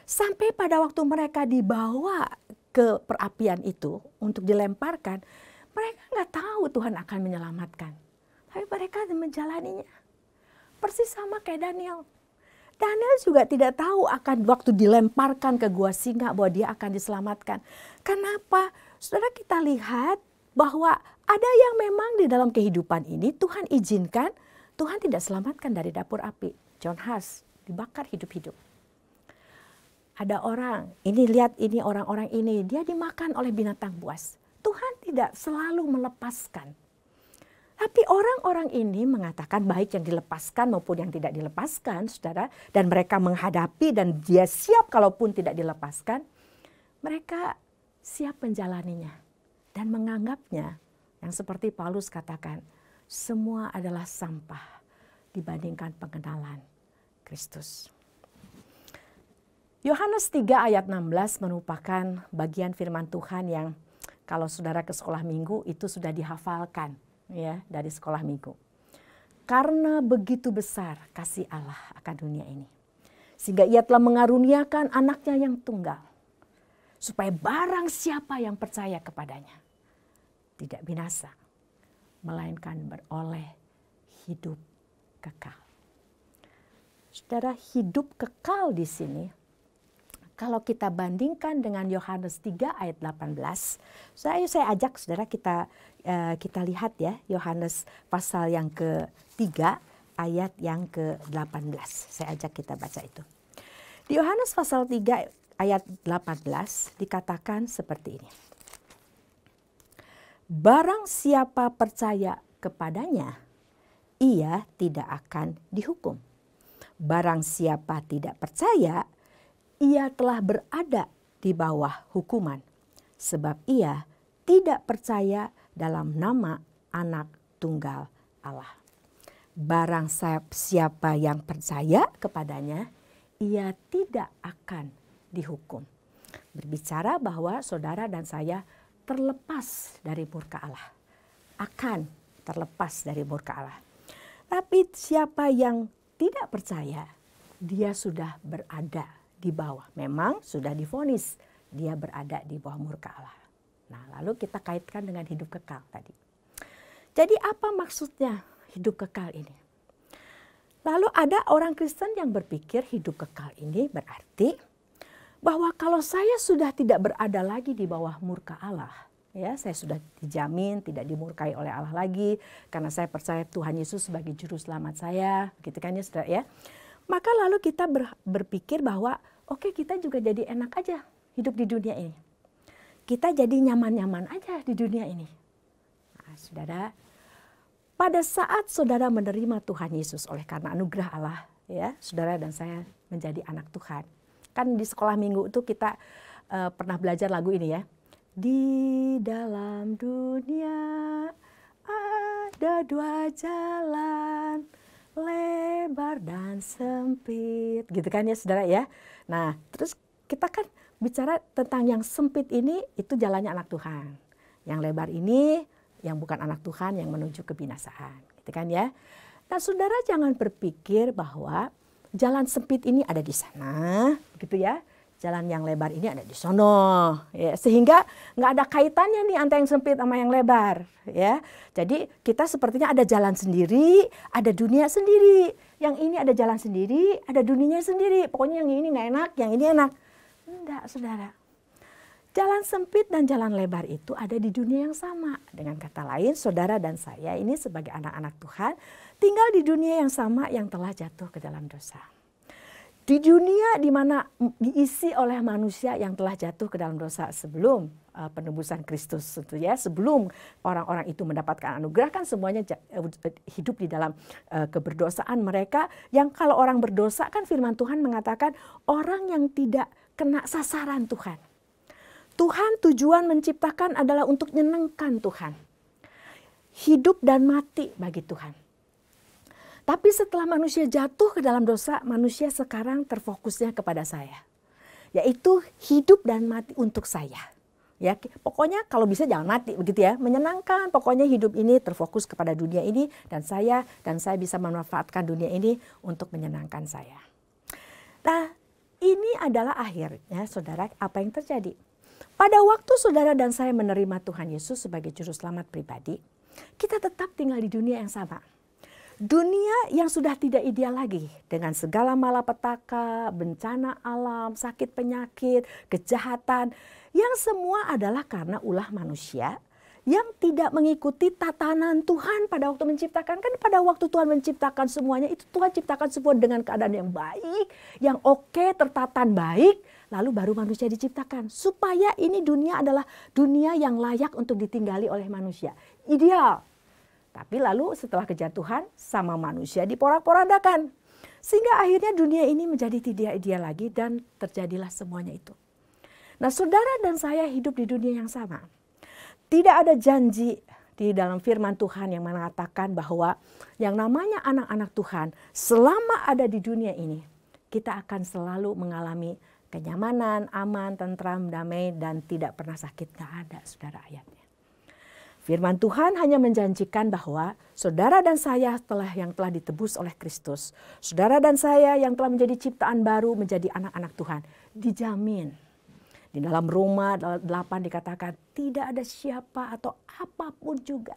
Sampai pada waktu mereka dibawa ke perapian itu untuk dilemparkan, mereka nggak tahu Tuhan akan menyelamatkan. Tapi mereka menjalaninya. Persis sama kayak Daniel. Daniel juga tidak tahu akan waktu dilemparkan ke gua singa bahwa dia akan diselamatkan. Kenapa? Saudara, kita lihat bahwa ada yang memang di dalam kehidupan ini Tuhan izinkan, Tuhan tidak selamatkan dari dapur api. John Huss dibakar hidup-hidup. Ada orang, ini lihat ini orang-orang ini, dia dimakan oleh binatang buas. Tuhan tidak selalu melepaskan. Tapi orang-orang ini mengatakan baik yang dilepaskan maupun yang tidak dilepaskan, saudara. Dan mereka menghadapi dan dia siap kalaupun tidak dilepaskan. Mereka siap menjalaninya dan menganggapnya yang seperti Paulus katakan, semua adalah sampah dibandingkan pengenalan Kristus. Yohanes 3 ayat 16 merupakan bagian firman Tuhan yang kalau saudara ke sekolah minggu itu sudah dihafalkan ya dari sekolah minggu. Karena begitu besar kasih Allah akan dunia ini, sehingga ia telah mengaruniakan anaknya yang tunggal, supaya barang siapa yang percaya kepadanya tidak binasa, melainkan beroleh hidup kekal. Saudara, hidup kekal di sini, kalau kita bandingkan dengan Yohanes 3 ayat 18, saya ajak saudara kita lihat ya Yohanes pasal yang ke-3 ayat yang ke-18. Saya ajak kita baca itu. Di Yohanes pasal 3 ayat 18 dikatakan seperti ini. Barang siapa percaya kepadanya, ia tidak akan dihukum. Barang siapa tidak percaya, ia telah berada di bawah hukuman, sebab ia tidak percaya dalam nama Anak Tunggal Allah. Barang siapa yang percaya kepadanya, ia tidak akan dihukum. Berbicara bahwa saudara dan saya terlepas dari murka Allah. Akan terlepas dari murka Allah. Tapi siapa yang tidak percaya, dia sudah berada di bawah. Memang sudah divonis dia berada di bawah murka Allah. Nah, lalu kita kaitkan dengan hidup kekal tadi. Jadi apa maksudnya hidup kekal ini? Lalu ada orang Kristen yang berpikir hidup kekal ini berarti bahwa kalau saya sudah tidak berada lagi di bawah murka Allah, ya, saya sudah dijamin tidak dimurkai oleh Allah lagi karena saya percaya Tuhan Yesus sebagai juru selamat saya, gitu kan ya saudara ya. Maka lalu kita berpikir bahwa oke, kita juga jadi enak aja hidup di dunia ini. Kita jadi nyaman-nyaman aja di dunia ini. Nah, saudara, pada saat saudara menerima Tuhan Yesus oleh karena anugerah Allah, ya, saudara dan saya menjadi anak Tuhan. Kan di sekolah minggu itu kita pernah belajar lagu ini ya. Di dalam dunia ada dua jalan, lebar dan sempit, gitu kan ya saudara ya. Nah, terus kita kan bicara tentang yang sempit ini itu jalannya anak Tuhan. Yang lebar ini yang bukan anak Tuhan yang menuju kebinasaan, gitu kan ya. Nah, saudara jangan berpikir bahwa jalan sempit ini ada di sana, gitu ya. Jalan yang lebar ini ada di sono, ya. Sehingga nggak ada kaitannya nih antara yang sempit sama yang lebar, ya. Jadi kita sepertinya ada jalan sendiri, ada dunia sendiri. Yang ini ada jalan sendiri, ada dunianya sendiri. Pokoknya yang ini nggak enak, yang ini enak. Enggak, saudara. Jalan sempit dan jalan lebar itu ada di dunia yang sama. Dengan kata lain, saudara dan saya ini sebagai anak-anak Tuhan tinggal di dunia yang sama yang telah jatuh ke dalam dosa. Di dunia di mana diisi oleh manusia yang telah jatuh ke dalam dosa sebelum penebusan Kristus, tentu ya, sebelum orang-orang itu mendapatkan anugerah, kan semuanya hidup di dalam keberdosaan mereka. Yang kalau orang berdosa kan firman Tuhan mengatakan orang yang tidak kena sasaran Tuhan. Tuhan tujuan menciptakan adalah untuk menyenangkan Tuhan. Hidup dan mati bagi Tuhan. Tapi setelah manusia jatuh ke dalam dosa, manusia sekarang terfokusnya kepada saya. Yaitu hidup dan mati untuk saya. Ya, pokoknya kalau bisa jangan mati begitu ya. Menyenangkan, pokoknya hidup ini terfokus kepada dunia ini dan saya bisa memanfaatkan dunia ini untuk menyenangkan saya. Nah, ini adalah akhirnya saudara apa yang terjadi. Pada waktu saudara dan saya menerima Tuhan Yesus sebagai juru selamat pribadi, kita tetap tinggal di dunia yang sama. Dunia yang sudah tidak ideal lagi dengan segala malapetaka, bencana alam, sakit penyakit, kejahatan, yang semua adalah karena ulah manusia yang tidak mengikuti tatanan Tuhan pada waktu menciptakan. Kan pada waktu Tuhan menciptakan semuanya itu Tuhan ciptakan semua dengan keadaan yang baik, yang oke, tertatan baik, lalu baru manusia diciptakan. Supaya ini dunia adalah dunia yang layak untuk ditinggali oleh manusia. Ideal. Tapi lalu setelah kejatuhan sama manusia diporak-porandakan. Sehingga akhirnya dunia ini menjadi tidak ideal lagi dan terjadilah semuanya itu. Nah, saudara dan saya hidup di dunia yang sama. Tidak ada janji di dalam firman Tuhan yang mengatakan bahwa yang namanya anak-anak Tuhan selama ada di dunia ini kita akan selalu mengalami kenyamanan, aman, tentram, damai dan tidak pernah sakit. Nggak ada, saudara, ayatnya. Firman Tuhan hanya menjanjikan bahwa saudara dan saya yang telah ditebus oleh Kristus, saudara dan saya yang telah menjadi ciptaan baru menjadi anak-anak Tuhan, dijamin. Di dalam Roma 8 dikatakan tidak ada siapa atau apapun juga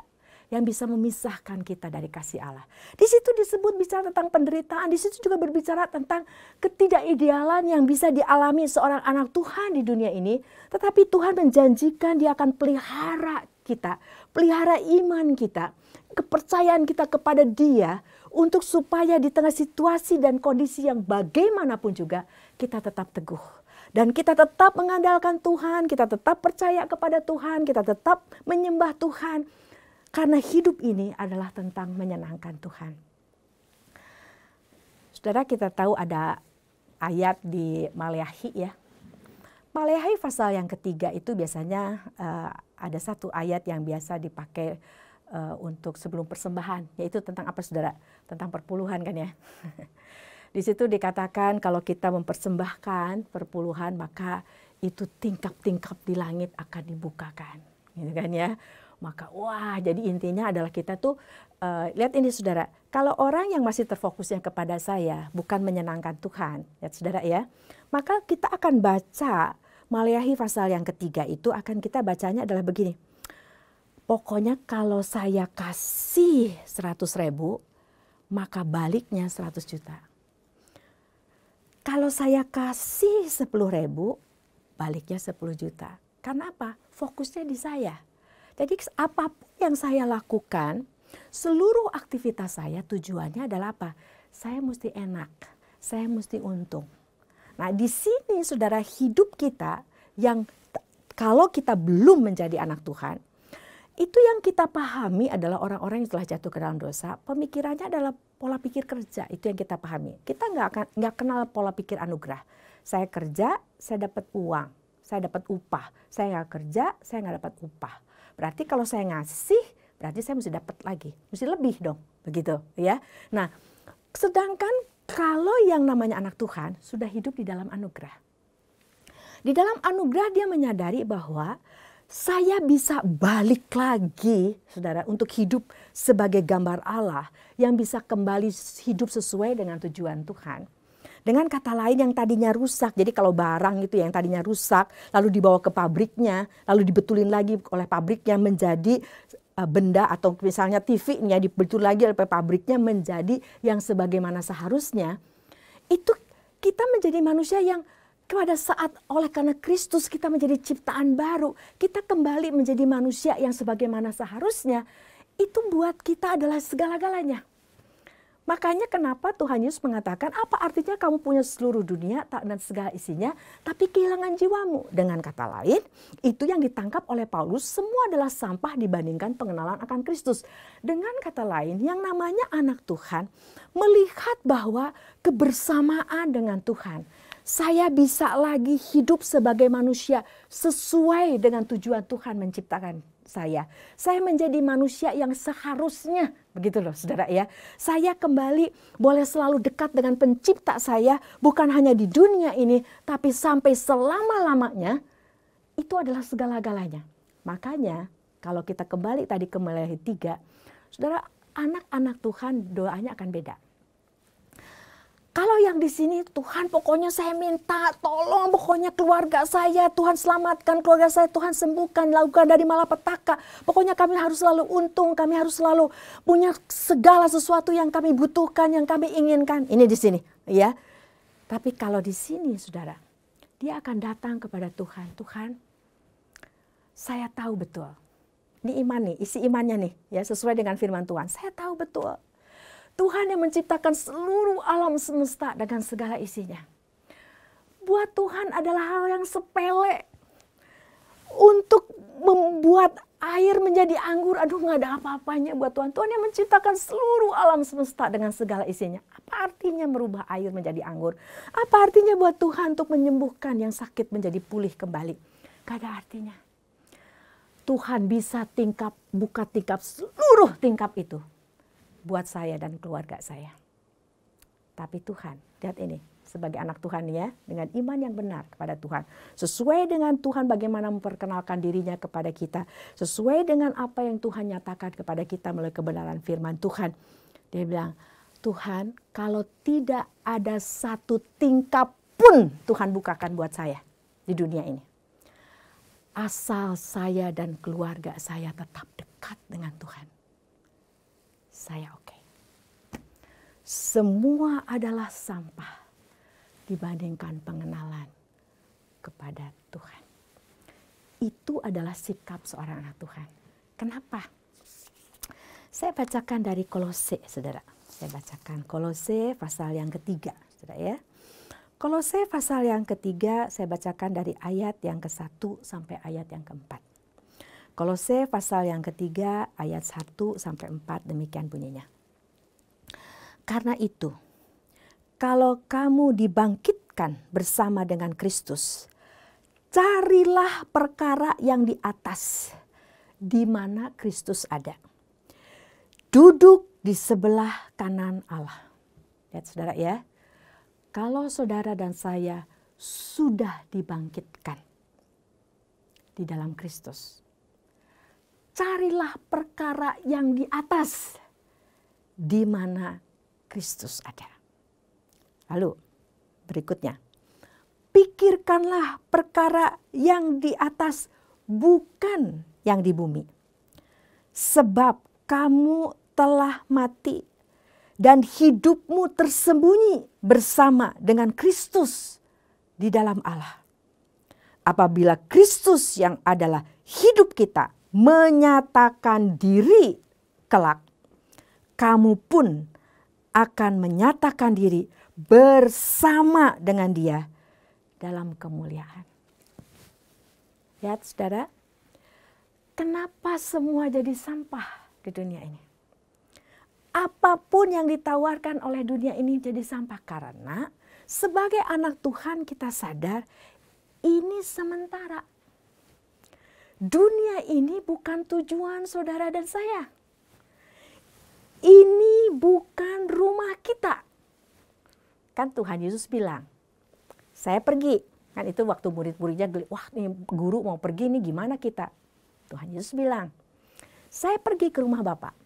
yang bisa memisahkan kita dari kasih Allah. Di situ disebut bicara tentang penderitaan, di situ juga berbicara tentang ketidakidealan yang bisa dialami seorang anak Tuhan di dunia ini. Tetapi Tuhan menjanjikan Dia akan pelihara kita, pelihara iman kita, kepercayaan kita kepada Dia untuk supaya di tengah situasi dan kondisi yang bagaimanapun juga kita tetap teguh. Dan kita tetap mengandalkan Tuhan, kita tetap percaya kepada Tuhan, kita tetap menyembah Tuhan. Karena hidup ini adalah tentang menyenangkan Tuhan. Saudara, kita tahu ada ayat di Maleakhi ya. Maleakhi pasal yang ketiga itu biasanya ada satu ayat yang biasa dipakai untuk sebelum persembahan. Yaitu tentang apa, saudara? Tentang perpuluhan kan ya. Di situ dikatakan kalau kita mempersembahkan perpuluhan maka itu tingkap-tingkap di langit akan dibukakan, gitu kan ya. Maka wah, jadi intinya adalah kita tuh lihat ini, saudara. Kalau orang yang masih terfokusnya kepada saya bukan menyenangkan Tuhan, lihat saudara ya. Maka kita akan baca Maleakhi pasal yang ketiga itu akan kita bacanya adalah begini. Pokoknya kalau saya kasih 100.000 maka baliknya 100 juta. Kalau saya kasih 10.000, baliknya 10 juta. Karena apa? Fokusnya di saya. Jadi apapun yang saya lakukan, seluruh aktivitas saya tujuannya adalah apa? Saya mesti enak, saya mesti untung. Nah, di sini saudara, hidup kita yang kalau kita belum menjadi anak Tuhan, itu yang kita pahami adalah orang-orang yang telah jatuh ke dalam dosa, pemikirannya adalah pola pikir kerja, itu yang kita pahami. Kita nggak kenal pola pikir anugerah. Saya kerja, saya dapat uang, saya dapat upah. Saya nggak kerja, saya nggak dapat upah. Berarti kalau saya ngasih, berarti saya mesti dapat lagi, mesti lebih dong, begitu ya. Nah, sedangkan kalau yang namanya anak Tuhan sudah hidup di dalam anugerah. Di dalam anugerah dia menyadari bahwa saya bisa balik lagi, saudara, untuk hidup sebagai gambar Allah yang bisa kembali hidup sesuai dengan tujuan Tuhan. Dengan kata lain yang tadinya rusak, jadi kalau barang itu yang tadinya rusak, lalu dibawa ke pabriknya, lalu dibetulin lagi oleh pabriknya menjadi benda atau misalnya TV-nya dibetul lagi oleh pabriknya menjadi yang sebagaimana seharusnya, itu kita menjadi manusia yang pada saat oleh karena Kristus kita menjadi ciptaan baru, kita kembali menjadi manusia yang sebagaimana seharusnya, itu buat kita adalah segala-galanya. Makanya kenapa Tuhan Yesus mengatakan, apa artinya kamu punya seluruh dunia dan segala isinya, tapi kehilangan jiwamu. Dengan kata lain, itu yang ditangkap oleh Paulus semua adalah sampah dibandingkan pengenalan akan Kristus. Dengan kata lain, yang namanya anak Tuhan melihat bahwa kebersamaan dengan Tuhan, saya bisa lagi hidup sebagai manusia sesuai dengan tujuan Tuhan menciptakan saya. Saya menjadi manusia yang seharusnya, begitu loh saudara ya. Saya kembali boleh selalu dekat dengan pencipta saya, bukan hanya di dunia ini, tapi sampai selama-lamanya, itu adalah segala-galanya. Makanya kalau kita kembali tadi ke Maleakhi 3, saudara, anak-anak Tuhan doanya akan beda. Kalau yang di sini Tuhan pokoknya saya minta tolong pokoknya keluarga saya Tuhan selamatkan, keluarga saya Tuhan sembuhkan, lakukan dari malapetaka. Pokoknya kami harus selalu untung, kami harus selalu punya segala sesuatu yang kami butuhkan, yang kami inginkan. Ini di sini, ya. Tapi kalau di sini saudara, dia akan datang kepada Tuhan. Tuhan, saya tahu betul Ini iman nih, isi imannya nih, ya sesuai dengan firman Tuhan. Saya tahu betul Tuhan yang menciptakan seluruh alam semesta dengan segala isinya. Buat Tuhan adalah hal yang sepele. Untuk membuat air menjadi anggur, aduh nggak ada apa-apanya buat Tuhan. Tuhan yang menciptakan seluruh alam semesta dengan segala isinya. Apa artinya merubah air menjadi anggur? Apa artinya buat Tuhan untuk menyembuhkan yang sakit menjadi pulih kembali? Gak ada artinya. Tuhan bisa buka tingkap seluruh tingkap itu buat saya dan keluarga saya. Tapi Tuhan, lihat ini, sebagai anak Tuhan ya, dengan iman yang benar kepada Tuhan. Sesuai dengan Tuhan bagaimana memperkenalkan dirinya kepada kita. Sesuai dengan apa yang Tuhan nyatakan kepada kita melalui kebenaran firman Tuhan. Dia bilang, Tuhan kalau tidak ada satu tingkap pun Tuhan bukakan buat saya di dunia ini. Asal saya dan keluarga saya tetap dekat dengan Tuhan. Saya oke. Semua adalah sampah dibandingkan pengenalan kepada Tuhan. Itu adalah sikap seorang anak Tuhan. Kenapa? Saya bacakan dari Kolose, saudara. Saya bacakan Kolose pasal yang ketiga, saudara ya. Kolose pasal yang ketiga, saya bacakan dari ayat yang ke-1 sampai ayat yang ke-4. Kolose pasal yang ketiga, ayat 1 sampai 4, demikian bunyinya. Karena itu, kalau kamu dibangkitkan bersama dengan Kristus, carilah perkara yang di atas, di mana Kristus ada. Duduk di sebelah kanan Allah. Lihat saudara ya, kalau saudara dan saya sudah dibangkitkan di dalam Kristus, carilah perkara yang di atas, di mana Kristus ada. Lalu berikutnya, pikirkanlah perkara yang di atas, bukan yang di bumi. Sebab kamu telah mati dan hidupmu tersembunyi bersama dengan Kristus di dalam Allah. Apabila Kristus yang adalah hidup kita menyatakan diri kelak, kamu pun akan menyatakan diri bersama dengan Dia dalam kemuliaan. Lihat saudara, kenapa semua jadi sampah di dunia ini? Apapun yang ditawarkan oleh dunia ini jadi sampah, karena sebagai anak Tuhan kita sadar ini sementara. Dunia ini bukan tujuan saudara dan saya. Ini bukan rumah kita. Kan Tuhan Yesus bilang, saya pergi. Kan itu waktu murid-muridnya, wah nih guru mau pergi nih, gimana kita? Tuhan Yesus bilang, saya pergi ke rumah Bapa.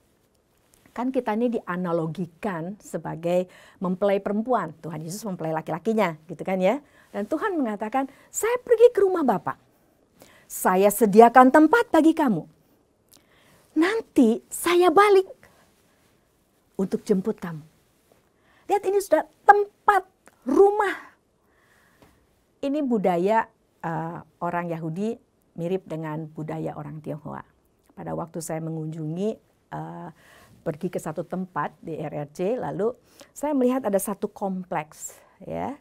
Kan kita ini dianalogikan sebagai mempelai perempuan. Tuhan Yesus mempelai laki-lakinya, gitu kan ya. Dan Tuhan mengatakan, saya pergi ke rumah Bapa. Saya sediakan tempat bagi kamu. Nanti saya balik untuk jemput kamu. Lihat ini sudah tempat rumah. Ini budaya orang Yahudi mirip dengan budaya orang Tionghoa. Pada waktu saya mengunjungi pergi ke satu tempat di RRC, lalu saya melihat ada satu kompleks, ya,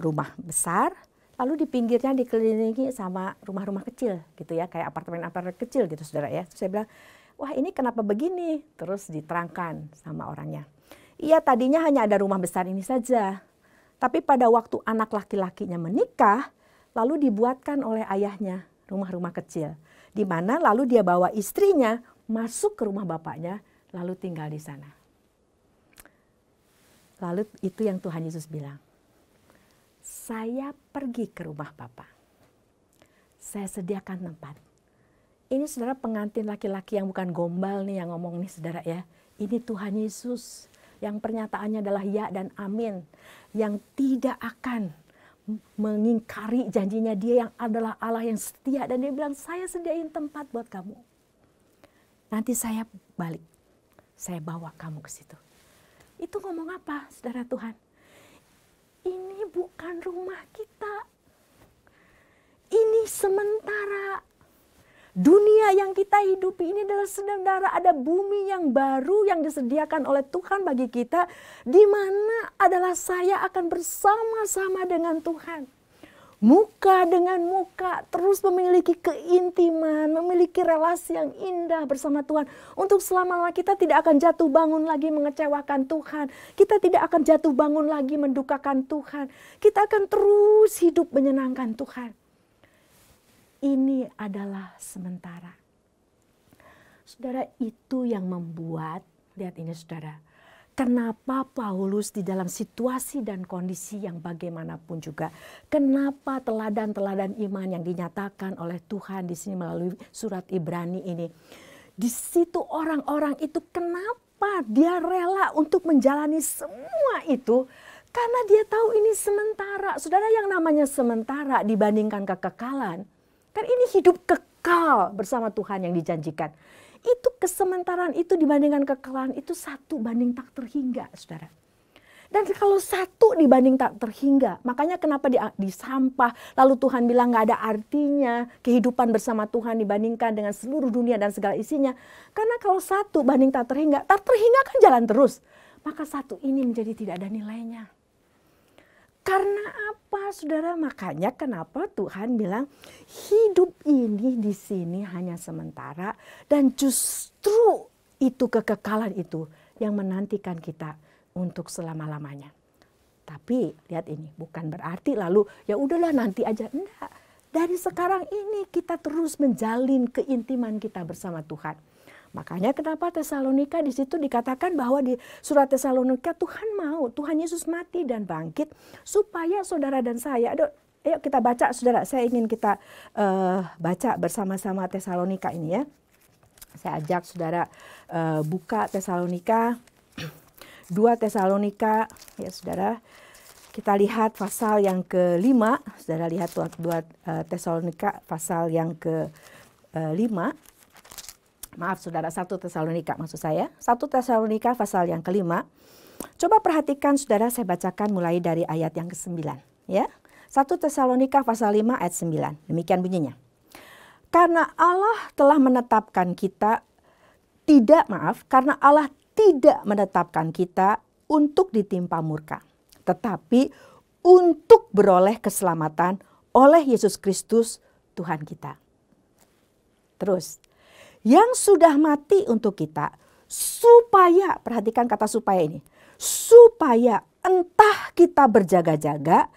rumah besar, lalu di pinggirnya dikelilingi sama rumah-rumah kecil, gitu ya, kayak apartemen-apartemen kecil gitu, saudara ya. Terus saya bilang, wah ini kenapa begini? Terus diterangkan sama orangnya. Iya, tadinya hanya ada rumah besar ini saja, tapi pada waktu anak laki-lakinya menikah, lalu dibuatkan oleh ayahnya rumah-rumah kecil, di mana lalu dia bawa istrinya masuk ke rumah bapaknya, lalu tinggal di sana. Lalu itu yang Tuhan Yesus bilang, saya pergi ke rumah Bapa. Saya sediakan tempat. Ini saudara pengantin laki-laki yang bukan gombal nih yang ngomong nih saudara ya. Ini Tuhan Yesus yang pernyataannya adalah ya dan amin. Yang tidak akan mengingkari janjinya, dia yang adalah Allah yang setia. Dan dia bilang, saya sediain tempat buat kamu. Nanti saya balik. Saya bawa kamu ke situ. Itu ngomong apa, saudara Tuhan? Ini bukan rumah kita. Ini sementara. Dunia yang kita hidupi ini adalah saudara, ada bumi yang baru yang disediakan oleh Tuhan bagi kita, di mana adalah saya akan bersama-sama dengan Tuhan. Muka dengan muka, terus memiliki keintiman, memiliki relasi yang indah bersama Tuhan. Untuk selama-lamanya kita tidak akan jatuh bangun lagi mengecewakan Tuhan. Kita tidak akan jatuh bangun lagi mendukakan Tuhan. Kita akan terus hidup menyenangkan Tuhan. Ini adalah sementara. Saudara, itu yang membuat, lihat ini saudara, kenapa Paulus di dalam situasi dan kondisi yang bagaimanapun juga, kenapa teladan-teladan iman yang dinyatakan oleh Tuhan di sini melalui surat Ibrani ini, di situ orang-orang itu kenapa dia rela untuk menjalani semua itu? Karena dia tahu ini sementara. Saudara, yang namanya sementara dibandingkan kekekalan, kan ini hidup kekal bersama Tuhan yang dijanjikan. Itu kesementaraan itu dibandingkan kekekalan itu 1 banding tak terhingga, saudara. Dan kalau 1 dibanding tak terhingga, makanya kenapa disampah, lalu Tuhan bilang gak ada artinya kehidupan bersama Tuhan dibandingkan dengan seluruh dunia dan segala isinya. Karena kalau 1 banding tak terhingga kan jalan terus. Maka 1 ini menjadi tidak ada nilainya. Karena apa, saudara? Makanya kenapa Tuhan bilang hidup ini di sini hanya sementara, dan justru itu kekekalan itu yang menantikan kita untuk selama-lamanya. Tapi lihat ini, bukan berarti lalu ya udahlah nanti aja. Enggak. Dari sekarang ini kita terus menjalin keintiman kita bersama Tuhan. Makanya kenapa Tesalonika di situ dikatakan bahwa di surat Tesalonika Tuhan Yesus mati dan bangkit supaya saudara dan saya, ayo kita baca saudara, saya ingin kita baca bersama-sama Tesalonika ini ya. Saya ajak saudara buka Tesalonika, 2 Tesalonika ya saudara. Kita lihat pasal yang ke-5, saudara lihat 2 Tesalonika pasal yang ke-5. Maaf saudara, 1 Tesalonika maksud saya. 1 Tesalonika pasal yang ke-5. Coba perhatikan saudara, saya bacakan mulai dari ayat yang ke-9. Ya. 1 Tesalonika pasal 5 ayat 9. Demikian bunyinya. Karena Allah telah menetapkan kita, karena Allah tidak menetapkan kita untuk ditimpa murka. Tetapi untuk beroleh keselamatan oleh Yesus Kristus Tuhan kita. Terus. Yang sudah mati untuk kita, supaya, perhatikan kata supaya ini, supaya entah kita berjaga-jaga,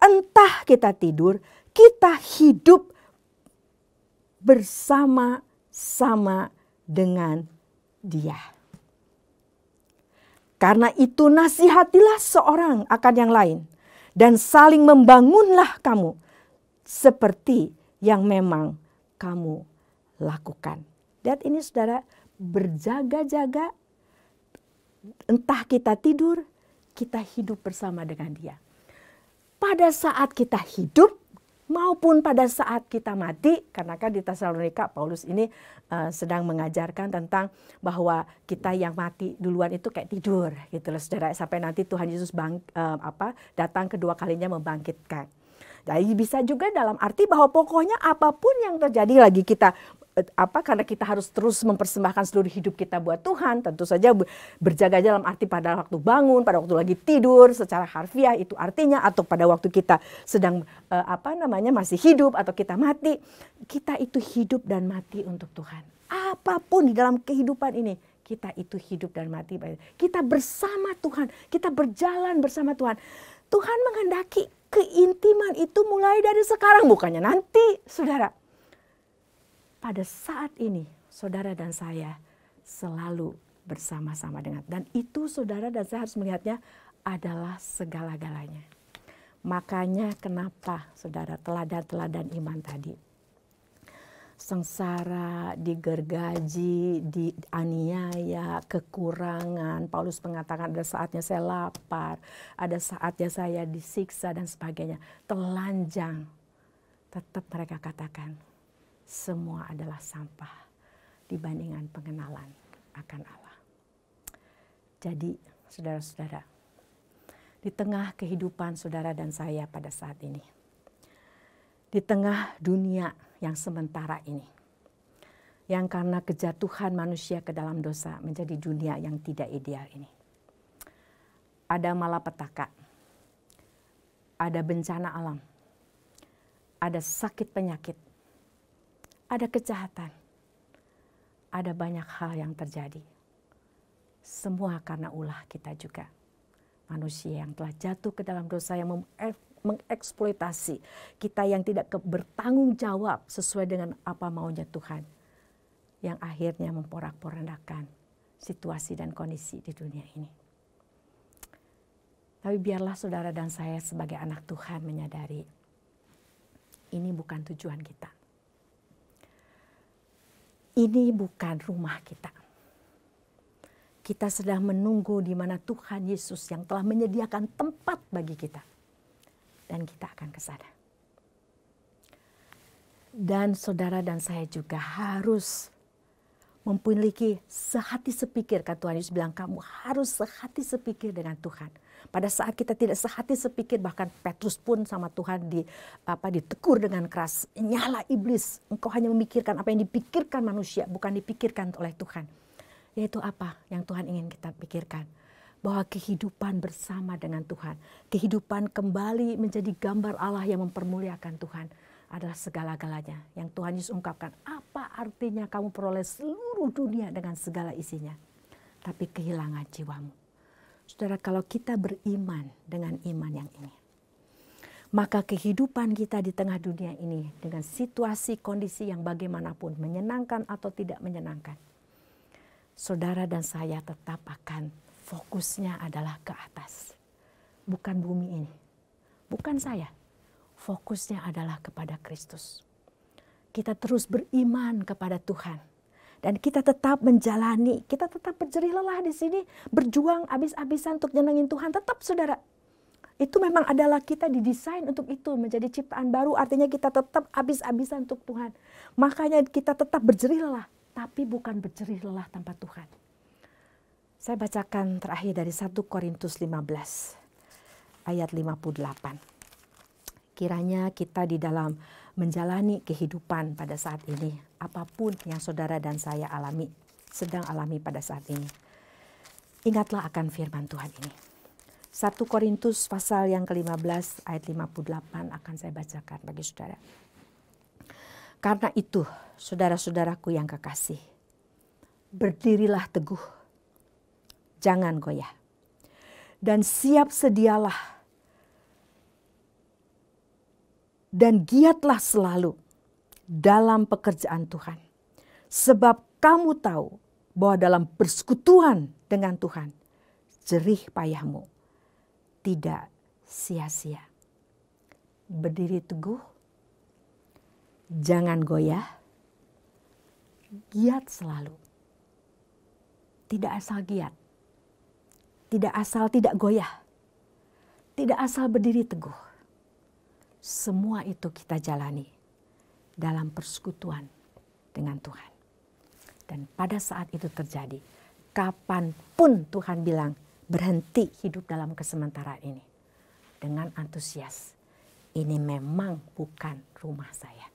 entah kita tidur, kita hidup bersama-sama dengan Dia. Karena itu nasihatilah seorang akan yang lain, dan saling membangunlah kamu, seperti yang memang kamu lakukan. Lihat ini saudara, berjaga-jaga, entah kita tidur, kita hidup bersama dengan Dia. Pada saat kita hidup maupun pada saat kita mati, karena kan di Tesalonika Paulus ini sedang mengajarkan tentang bahwa kita yang mati duluan itu kayak tidur gitu loh saudara, sampai nanti Tuhan Yesus datang kedua kalinya membangkitkan. Jadi bisa juga dalam arti bahwa pokoknya apapun yang terjadi lagi kita karena kita harus terus mempersembahkan seluruh hidup kita buat Tuhan, tentu saja berjaga dalam arti pada waktu bangun, pada waktu lagi tidur, secara harfiah itu artinya, atau pada waktu kita sedang masih hidup atau kita mati, kita itu hidup dan mati untuk Tuhan. Apapun di dalam kehidupan ini, kita itu hidup dan mati. Kita bersama Tuhan, kita berjalan bersama Tuhan. Tuhan menghendaki keintiman itu mulai dari sekarang, bukannya nanti, saudara. Pada saat ini, saudara dan saya selalu bersama-sama dengan. Dan itu saudara dan saya harus melihatnya adalah segala-galanya. Makanya kenapa saudara teladan-teladan iman tadi. Sengsara, digergaji, dianiaya, kekurangan. Paulus mengatakan ada saatnya saya lapar, ada saatnya saya disiksa dan sebagainya. Telanjang. Tetap mereka katakan, semua adalah sampah dibandingkan pengenalan akan Allah. Jadi saudara-saudara, di tengah kehidupan saudara dan saya pada saat ini, di tengah dunia yang sementara ini, yang karena kejatuhan manusia ke dalam dosa menjadi dunia yang tidak ideal ini. Ada malapetaka, ada bencana alam, ada sakit penyakit, ada kejahatan, ada banyak hal yang terjadi. Semua karena ulah kita juga. Manusia yang telah jatuh ke dalam dosa yang mengeksploitasi kita, yang tidak bertanggung jawab sesuai dengan apa maunya Tuhan, yang akhirnya memporak-porandakan situasi dan kondisi di dunia ini. Tapi biarlah saudara dan saya sebagai anak Tuhan menyadari ini bukan tujuan kita. Ini bukan rumah kita. Kita sedang menunggu di mana Tuhan Yesus yang telah menyediakan tempat bagi kita. Dan kita akan ke sana. Dan saudara dan saya juga harus memiliki sehati sepikir. Kan Tuhan Yesus bilang, kamu harus sehati sepikir dengan Tuhan. Pada saat kita tidak sehati sepikir, bahkan Petrus pun sama Tuhan ditegur dengan keras. Nyala iblis, engkau hanya memikirkan apa yang dipikirkan manusia, bukan dipikirkan oleh Tuhan. Yaitu apa yang Tuhan ingin kita pikirkan? Bahwa kehidupan bersama dengan Tuhan, kehidupan kembali menjadi gambar Allah yang mempermuliakan Tuhan adalah segala-galanya. Yang Tuhan Yesus ungkapkan, apa artinya kamu peroleh seluruh dunia dengan segala isinya, tapi kehilangan jiwamu. Saudara, kalau kita beriman dengan iman yang ini, maka kehidupan kita di tengah dunia ini dengan situasi kondisi yang bagaimanapun, menyenangkan atau tidak menyenangkan, saudara dan saya tetap akan fokusnya adalah ke atas. Bukan bumi ini, bukan saya. Fokusnya adalah kepada Kristus. Kita terus beriman kepada Tuhan. Dan kita tetap menjalani, kita tetap berjerih lelah di sini, berjuang habis-habisan untuk nyenengin Tuhan. Tetap saudara, itu memang adalah kita didesain untuk itu, menjadi ciptaan baru. Artinya kita tetap habis-habisan untuk Tuhan. Makanya kita tetap berjerih lelah, tapi bukan berjerih lelah tanpa Tuhan. Saya bacakan terakhir dari 1 Korintus 15 ayat 58. Kiranya kita di dalam menjalani kehidupan pada saat ini, apapun yang saudara dan saya sedang alami pada saat ini, ingatlah akan firman Tuhan ini. 1 Korintus pasal yang ke-15 ayat 58 akan saya bacakan bagi saudara. Karena itu, saudara-saudaraku yang kekasih, berdirilah teguh, jangan goyah, dan siap sedialah, dan giatlah selalu dalam pekerjaan Tuhan. Sebab kamu tahu bahwa dalam persekutuan dengan Tuhan, jerih payahmu tidak sia-sia. Berdiri teguh, jangan goyah, giat selalu. Tidak asal giat, tidak asal tidak goyah, tidak asal berdiri teguh. Semua itu kita jalani dalam persekutuan dengan Tuhan. Dan pada saat itu terjadi, kapanpun Tuhan bilang berhenti hidup dalam kesementaraan ini, dengan antusias, ini memang bukan rumah saya.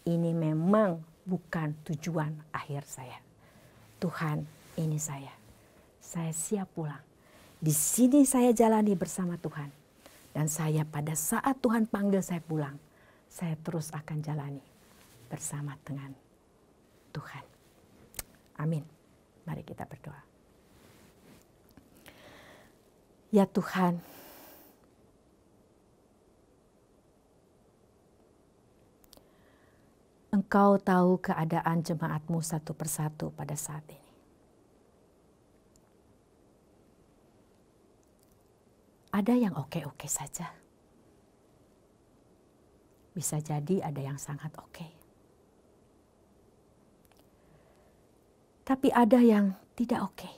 Ini memang bukan tujuan akhir saya. Tuhan, ini saya. Saya siap pulang. Di sini saya jalani bersama Tuhan. Dan saya pada saat Tuhan panggil saya pulang, saya terus akan jalani bersama dengan Tuhan. Amin. Mari kita berdoa. Ya Tuhan, Engkau tahu keadaan jemaat-Mu satu persatu pada saat ini. Ada yang oke-oke saja. Bisa jadi ada yang sangat oke. Tapi ada yang tidak oke.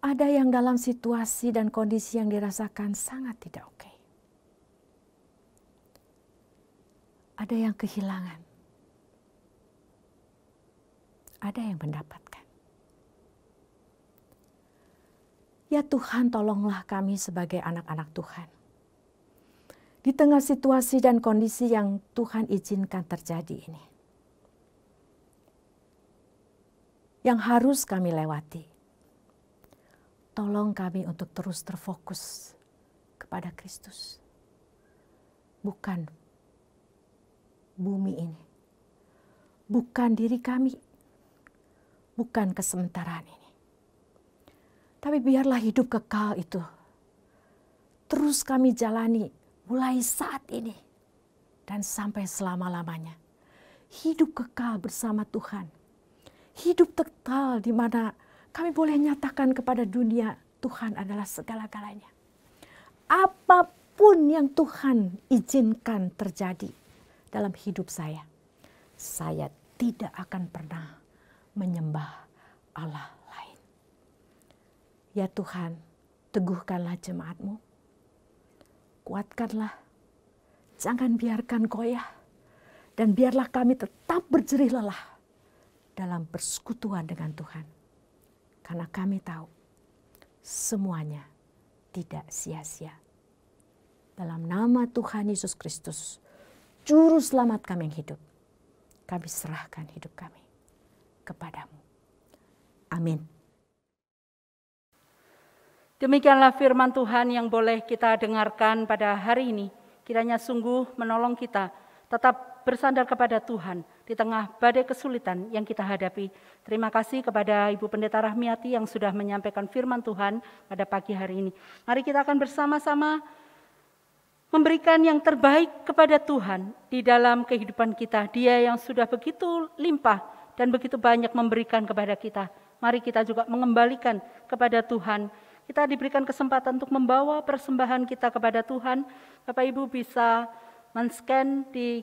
Ada yang dalam situasi dan kondisi yang dirasakan sangat tidak oke. Ada yang kehilangan. Ada yang mendapatkan. Ya Tuhan, tolonglah kami sebagai anak-anak Tuhan. Di tengah situasi dan kondisi yang Tuhan izinkan terjadi ini, yang harus kami lewati, tolong kami untuk terus terfokus kepada Kristus. Bukan bumi ini, bukan diri kami, bukan kesementaraan ini. Tapi biarlah hidup kekal itu terus kami jalani mulai saat ini dan sampai selama-lamanya. Hidup kekal bersama Tuhan. Hidup kekal di mana kami boleh nyatakan kepada dunia Tuhan adalah segala-galanya. Apapun yang Tuhan izinkan terjadi dalam hidup saya tidak akan pernah menyembah Allah lain. Ya Tuhan, teguhkanlah jemaat-Mu, kuatkanlah, jangan biarkan goyah, dan biarlah kami tetap berjerih lelah dalam persekutuan dengan Tuhan. Karena kami tahu semuanya tidak sia-sia. Dalam nama Tuhan Yesus Kristus, Juru Selamat kami yang hidup, kami serahkan hidup kami kepadamu. Amin. Demikianlah firman Tuhan yang boleh kita dengarkan pada hari ini. Kiranya sungguh menolong kita tetap bersandar kepada Tuhan di tengah badai kesulitan yang kita hadapi. Terima kasih kepada Ibu Pendeta Rahmiati yang sudah menyampaikan firman Tuhan pada pagi hari ini. Mari kita akan bersama-sama memberikan yang terbaik kepada Tuhan di dalam kehidupan kita. Dia yang sudah begitu limpah dan begitu banyak memberikan kepada kita. Mari kita juga mengembalikan kepada Tuhan. Kita diberikan kesempatan untuk membawa persembahan kita kepada Tuhan. Bapak Ibu bisa men-scan di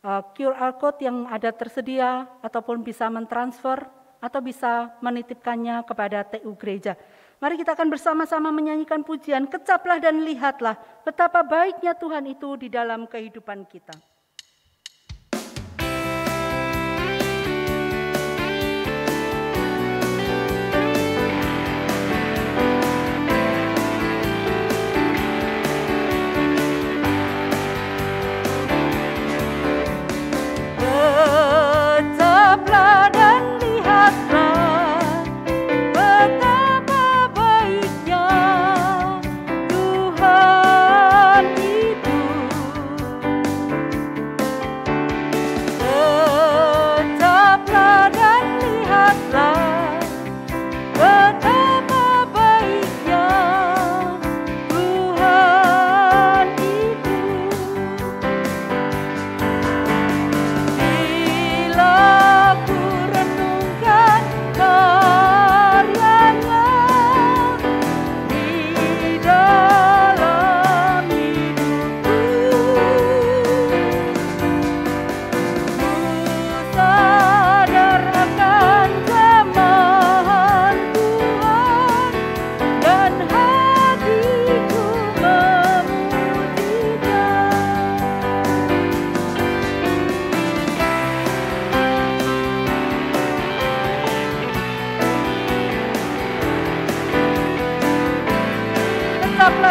QR code yang ada tersedia, ataupun bisa mentransfer, atau bisa menitipkannya kepada TU Gereja. Mari kita akan bersama-sama menyanyikan pujian, kecaplah dan lihatlah betapa baiknya Tuhan itu di dalam kehidupan kita.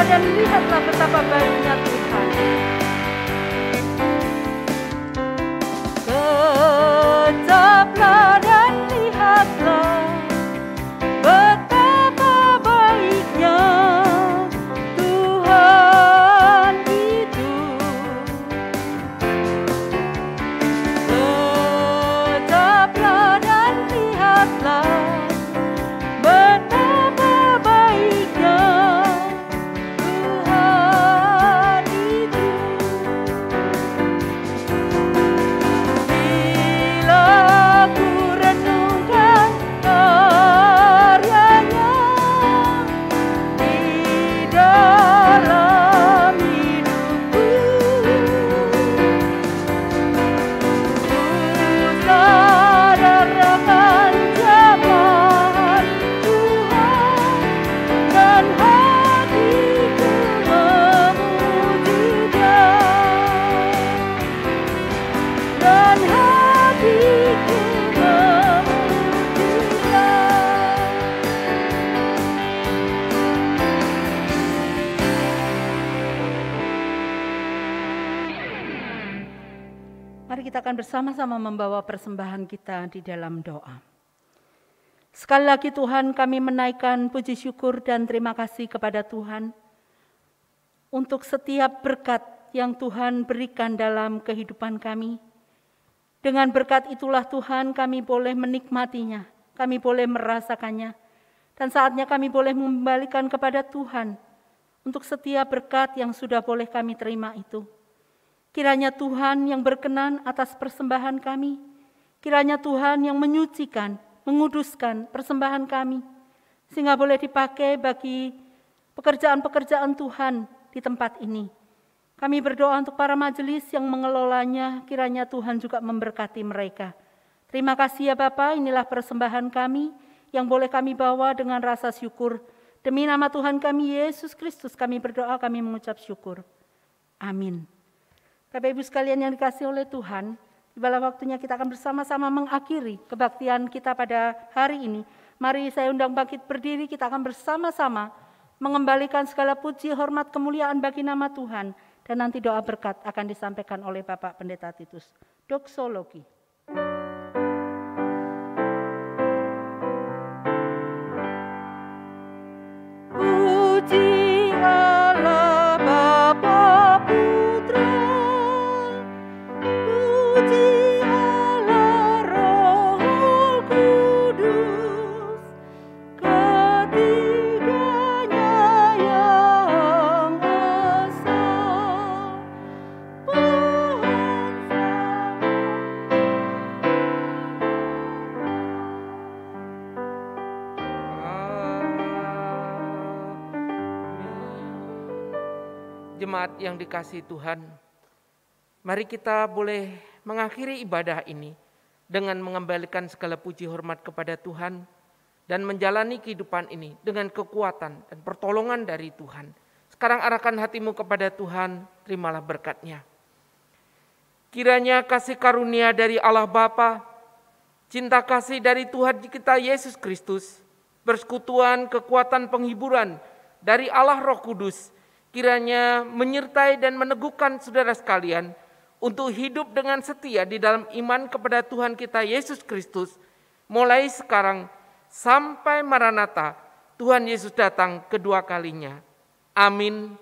Dan lihatlah betapa baiknya Tuhan. Kecaplah dan lihatlah betapa baiknya Tuhan itu. Kecaplah dan lihatlah betapa baiknya Tuhan Mari kita akan bersama-sama membawa persembahan kita di dalam doa. Sekali lagi Tuhan, kami menaikkan puji syukur dan terima kasih kepada Tuhan untuk setiap berkat yang Tuhan berikan dalam kehidupan kami. Dengan berkat itulah Tuhan kami boleh menikmatinya, kami boleh merasakannya. Dan saatnya kami boleh mengembalikan kepada Tuhan untuk setiap berkat yang sudah boleh kami terima itu. Kiranya Tuhan yang berkenan atas persembahan kami. Kiranya Tuhan yang menyucikan, menguduskan persembahan kami. Sehingga boleh dipakai bagi pekerjaan-pekerjaan Tuhan di tempat ini. Kami berdoa untuk para majelis yang mengelolanya. Kiranya Tuhan juga memberkati mereka. Terima kasih ya Bapa, inilah persembahan kami yang boleh kami bawa dengan rasa syukur. Demi nama Tuhan kami Yesus Kristus kami berdoa, kami mengucap syukur. Amin. Bapak Ibu sekalian yang dikasihi oleh Tuhan, tibalah waktunya kita akan bersama-sama mengakhiri kebaktian kita pada hari ini. Mari saya undang bangkit berdiri, kita akan bersama-sama mengembalikan segala puji, hormat, kemuliaan bagi nama Tuhan. Dan nanti doa berkat akan disampaikan oleh Bapak Pendeta Titus. Doksologi. Puji Allah Bapa Putra, puji Allah Roh Kudus, ketiganya yang esa, Jemaat yang dikasihi Tuhan, mari kita boleh mengakhiri ibadah ini dengan mengembalikan segala puji hormat kepada Tuhan dan menjalani kehidupan ini dengan kekuatan dan pertolongan dari Tuhan. Sekarang arahkan hatimu kepada Tuhan, terimalah berkat-Nya. Kiranya kasih karunia dari Allah Bapa, cinta kasih dari Tuhan kita Yesus Kristus, persekutuan kekuatan penghiburan dari Allah Roh Kudus, kiranya menyertai dan meneguhkan saudara sekalian untuk hidup dengan setia di dalam iman kepada Tuhan kita Yesus Kristus, mulai sekarang sampai Maranatha, Tuhan Yesus datang kedua kalinya. Amin.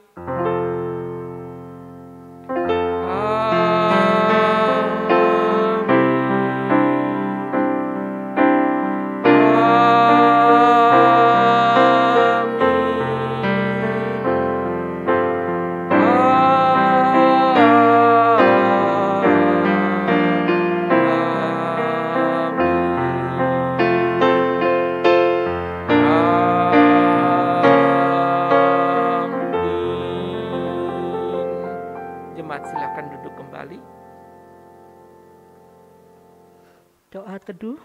Doa teduh.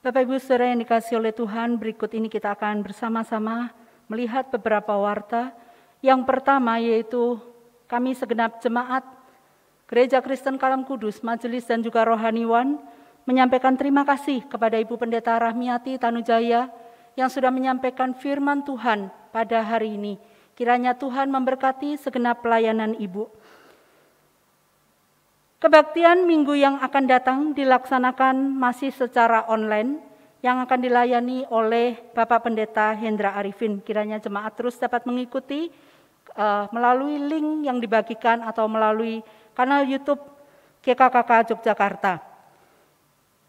Bapak Ibu Saudara yang dikasihi oleh Tuhan, berikut ini kita akan bersama-sama melihat beberapa warta. Yang pertama yaitu kami segenap jemaat Gereja Kristen Kalam Kudus, Majelis dan juga Rohaniwan menyampaikan terima kasih kepada Ibu Pendeta Rahmiati Tanujaya yang sudah menyampaikan firman Tuhan pada hari ini. Kiranya Tuhan memberkati segenap pelayanan Ibu. Kebaktian minggu yang akan datang dilaksanakan masih secara online yang akan dilayani oleh Bapak Pendeta Hendra Arifin. Kiranya jemaat terus dapat mengikuti melalui link yang dibagikan atau melalui kanal YouTube GKKK Yogyakarta.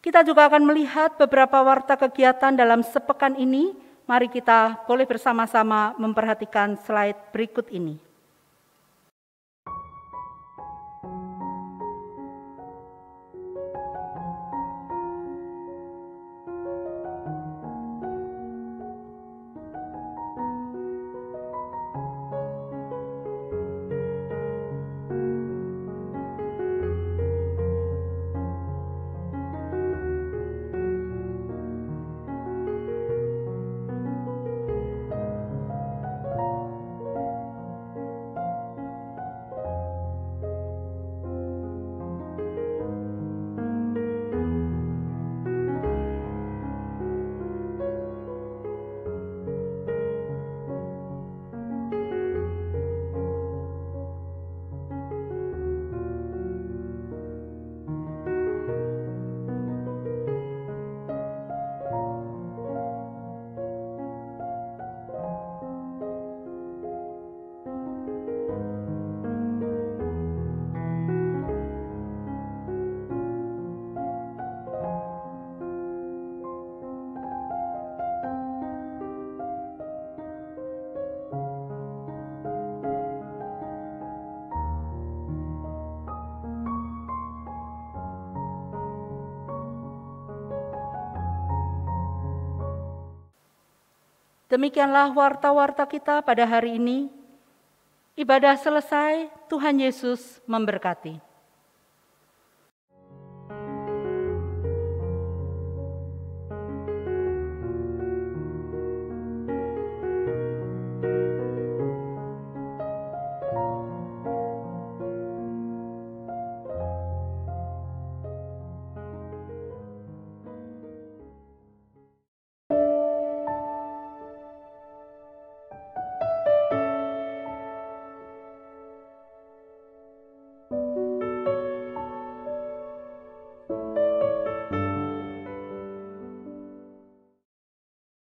Kita juga akan melihat beberapa warta kegiatan dalam sepekan ini. Mari kita boleh bersama-sama memperhatikan slide berikut ini. Demikianlah warta-warta kita pada hari ini. Ibadah selesai, Tuhan Yesus memberkati.